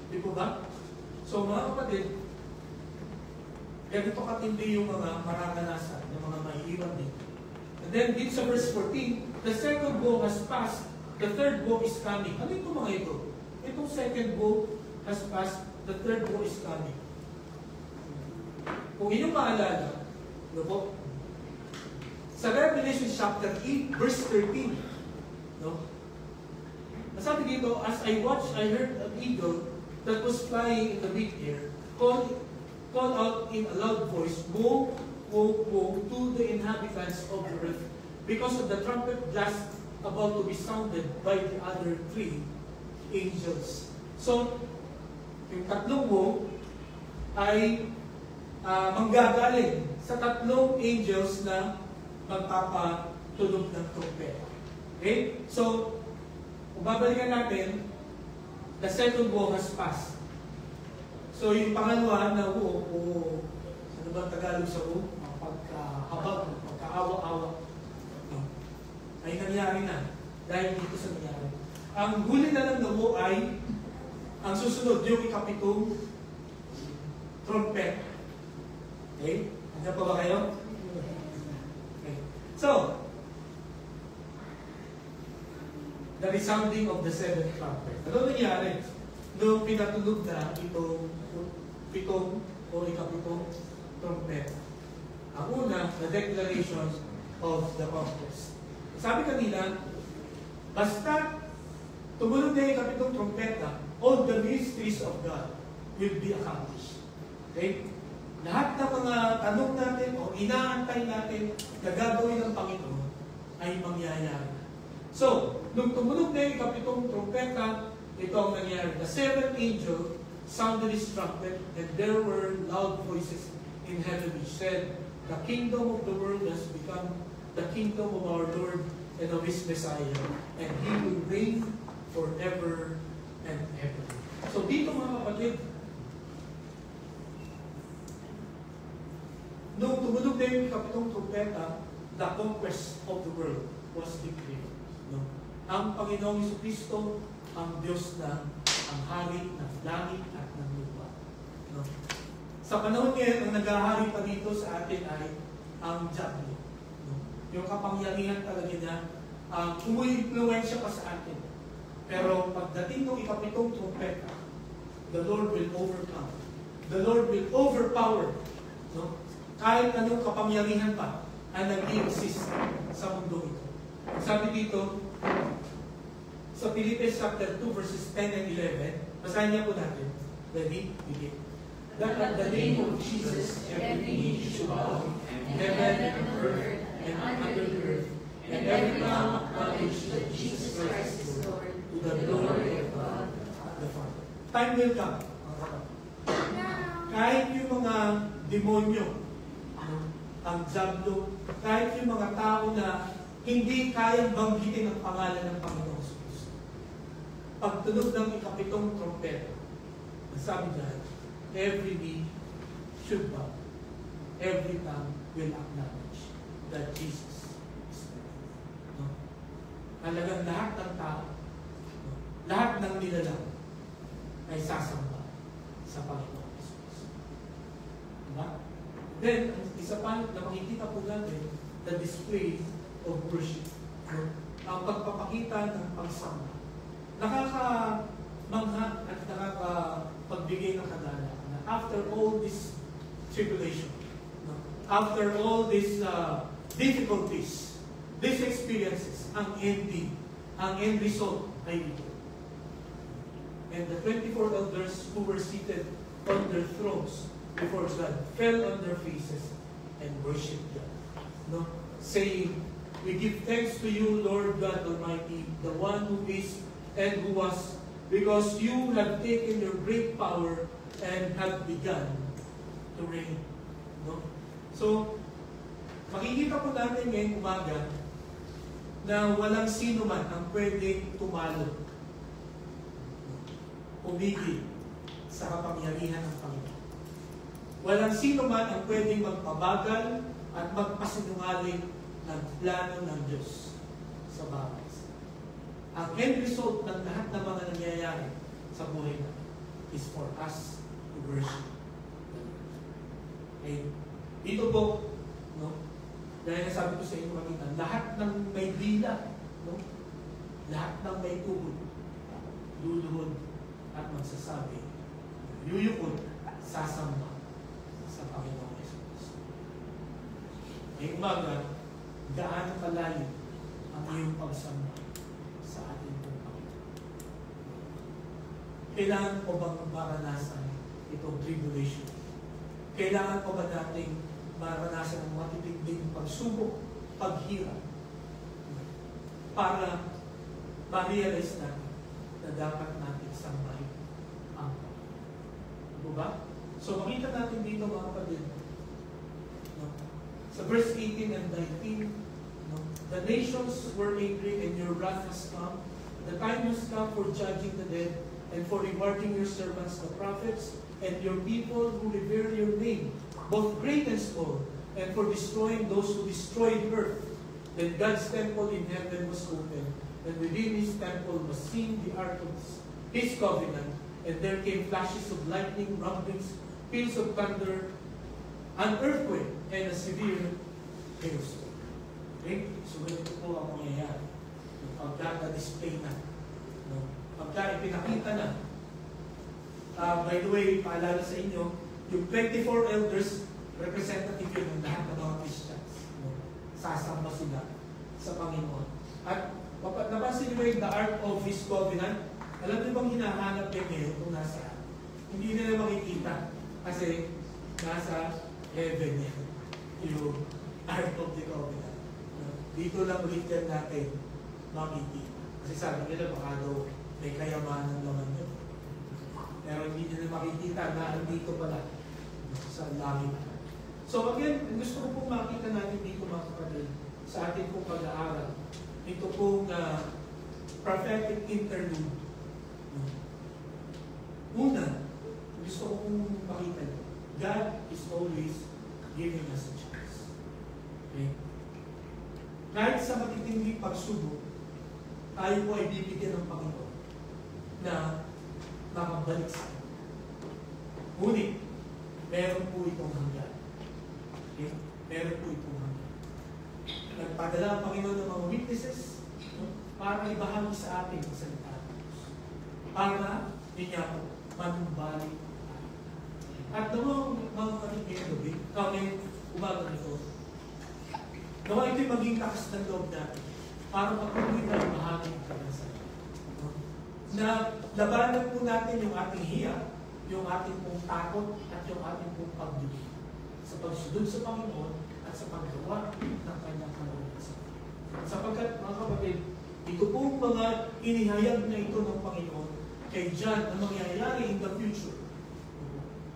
Di po ba? So, mga kapatid, ganito katindi yung mga mararanasan, yung mga maiiwan dito. And then, dito sa verse 14, the second woe has passed, the third woe is coming. Ano ito mga ito? Itong second woe has passed, the third woe is coming. Kung inyong maalala, ano po? Sa Revelation chapter 8, verse 13, no? Nasabi dito, as I watched, I heard an eagle that was flying in the mid-air, call out in a loud voice, woe, woe, woe to the inhabitants of the earth, because of the trumpet blast about to be sounded by the other three angels. So, yung tatlong woe ay manggagaling sa tatlong angels na magpapatunog ng trumpet. Okay? So, kung babalikan natin, the second woe has passed. So, yung pangalawa na woe, ano ba Tagalog sa woe? Pagkahabag, pagkaawa-awa. No. Ay nangyari na dahil dito sa nangyari. Ang huli na lang na woe ay ang susunod, yung ikapitong trumpet. Okay? Andiyan pa ba kayo? Okay. So, the resounding of the seventh trumpet. Ano nangyari? Noong pinatulog na itong pitong o ikapitong trumpet. Ang una, the declaration of the conquest. Sabi kanina, basta tumunog na yung ikapitong trumpeta, all the mysteries of God will be accomplished. Okay? Lahat ng mga tanong natin o inaantay natin na gagawin ng Panginoon ay mangyayari. So, nung tumunog na yung ikapitong trumpeta, ito ang nangyari. The seventh angel sounded his trumpet, and there were loud voices in heaven which said, the kingdom of the world has become the kingdom of our Lord and of His Messiah, and He will reign forever and ever. So dito mga kapatid, nung tumunog na yung ikapitong trumpeta, the conquest of the world was declared. No? Ang Panginoong Jesucristo, ang Diyos na ang hari ng langit at ng lupa. No? Sa panahon ngayon, ang naghahari pa dito sa atin ay ang diablo. No? Yung kapangyarihan talaga niya, umuimpluwensya pa sa atin. Pero pagdating ng ikapitong trumpeta, the Lord will overcome. The Lord will overpower. No? Kahit anong kapangyarihan pa ang nag-i-exist sa mundo ito. Sabi dito, sa Philippians chapter 2 verses 10 and 11, basahin niya po natin. Ready? Begin. That at the name of Jesus, every knee should bow, in heaven and on earth and under the earth, and every tongue acknowledge that Jesus Christ is Lord, to the glory of God the Father. Time will come. Kahit yung mga demonyo, ang diablo, kahit yung mga tao na hindi kayang banggitin ang pangalan ng Panginoong Jesus. Pagtunog ng ikapitong trumpeta, sabi dyan, every knee should bow. Every tongue will acknowledge that Jesus is Lord. No? Halagang lahat ng tao, no? Lahat ng nilalang ay sasamba sa Panginoong Jesus. Diba? Then, isa pa na makikita po natin, the display of worship. No? Ang pagpapakita ng pagsamba. Nakakamangha at nakakapagbigay ng kadala na after all this tribulation, no? After all these difficulties, these experiences, ang end result ay ito. And the 24 elders who were seated on their thrones before God fell on their faces and worshipped God, no? Saying, we give thanks to you, Lord God Almighty, the one who is and who was, because you have taken your great power and have begun to reign. No? So, makikita po natin ngayong umaga na walang sino man ang pwedeng tumalo, umigil sa kapangyarihan ng Panginoon. Walang sino man ang pwedeng magpabagal at magpasinungaling ng plano ng Diyos sa bagay. Ang end result ng lahat ng mga nangyayari sa buhay natin is for us to worship. Okay? Dito po, no? Dahil nasabi ko sa inyo kanina, lahat ng may dila, no? Lahat ng may tuhod, luluhod at magsasabi, yuyukod, sasamba sa Panginoong Yesus. ngayong umaga, gaano kalalim ang iyong pagsamba sa ating pong Panginoon. Kailangan ko bang maranasan itong tribulation? Kailangan ko ba nating maranasan ang matitinding pagsubok, paghirap, para ma-realize natin na dapat natin sambahin ang Panginoon. Diba ba? So makita natin dito mga kapatid, no? Sa verse 18 and 19, no? The nations were angry and your wrath has come. The time has come for judging the dead and for rewarding your servants the prophets and your people who revere your name, both great and small, and for destroying those who destroyed earth. Then God's temple in heaven was opened, and within his temple was seen the ark of his covenant, and there came flashes of lightning, rumblings, peals of thunder, an earthquake, and a severe hailstorm. Okay? So ganito po ang mangyayari. Pagka-display na. No? Pagka-ipinakita na. By the way, paalala sa inyo, yung 24 elders, representative yun ng lahat ng mga Christians. No? Sasamba sila sa Panginoon. At napansin nyo yung the Ark of His Covenant, alam niyo bang hinahanap niya ngayon kung nasaan? Hindi nila makikita kasi nasa heaven yan. Yung Ark of the Covenant. Dito lang ulit yan natin makikita. Kasi sabi nila baka daw may kayamanan naman yun. Pero hindi nila makikita na andito pala sa langit. So again, gusto ko pong makita natin dito mga kapatid sa ating pong pag-aaral. Ito pong prophetic interlude. Una, gusto ko pong makita nyo. God is always giving us a chance. Okay? Kahit sa matitinding pagsubok, tayo po ay bibigyan ng Panginoon na makabalik sa atin. Ngunit, meron po itong hanggan. Okay? Meron po itong hanggan. Nagpadala ang Panginoon ng mga witnesses, no? Para ibahagi sa atin ang salita ng Diyos. Para niya po manumbalik tayo. At naman mga kapatid ngayong umaga nito, nawa ito'y maging takas ng loob natin para patuloy tayo bahagi ng kanyang salita. No? Na labanan po natin yung ating hiya, yung ating pong takot, at yung ating pong pagbibig sa pagsunod sa Panginoon at sa paggawa ng kanyang kalooban sa atin. Sapagkat mga kapatid, ito pong mga inihayag na ito ng Panginoon kay John na mangyayari in the future.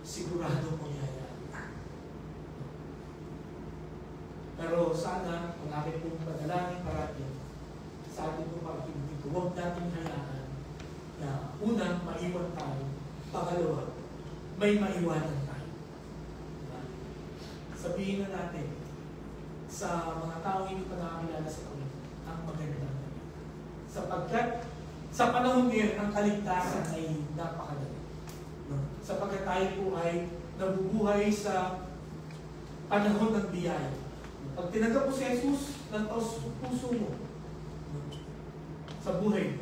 Sigurado mangyayari. Pero sana, ang aking pong panalangin parating sa ating pong pakikinig, huwag natin hayaan na una, maiwan tayo. Pangalawa, may maiwanan tayo. Sabihin na natin sa mga taong hindi pa nakakilala sa Panginoon ang magandang balita. Sapagkat sa panahon ngayon, ang kaligtasan ay napakadali. No? Sapagkat tayo po ay nabubuhay sa panahon ng biyaya. Pag tinanggap mo si Jesus ng puso mo, no? Sa buhay,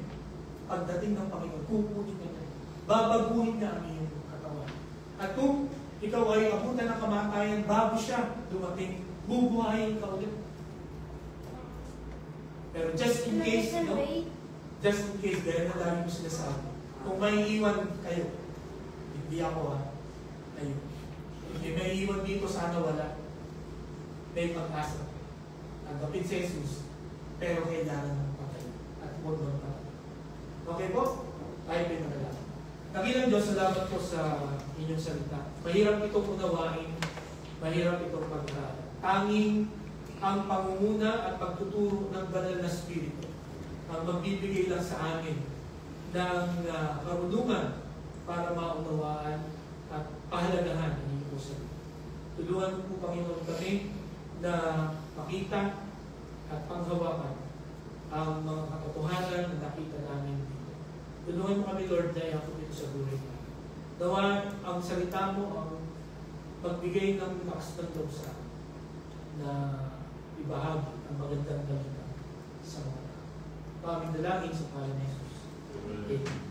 pagdating ng Panginoon, kukunin ka na. Babaguhin na ang iyong katawan. At kung ikaw ay abutan ng kamatayan, bago siya dumating, bubuhayin ka ulit. Pero just in case, no? Just in case, dahil na lagi mo sinasabi, kung may iwan kayo, hindi ako kayo. Hindi may iwan dito, sana wala. May pag-asa. Tanggapin si Jesus, pero kailangan ng patay. At huwag ng patay. Okay po? Tayo pinagalaman. Dakilang Diyos, salamat po sa inyong salita. Mahirap itong unawain, mahirap itong pagkain. Tanging ang pangunguna at pagtuturo ng banal na Espiritu ang magbibigay lang sa amin ng karunungan para maunawaan at pahalagahan ang inyong salita. Tulungan po, Panginoon, kami na makita at panghawakan ang mga katotohanan na nakita namin dito. Tulungan mo kami, Lord, na yakot dito sa buhay namin. Nawa ang salita mo ang magbigay ng lakas ng loob sa amin na ibahagi ang magandang balita sa mga tao. Aming dalangin sa pangalan ni Jesus. Amen.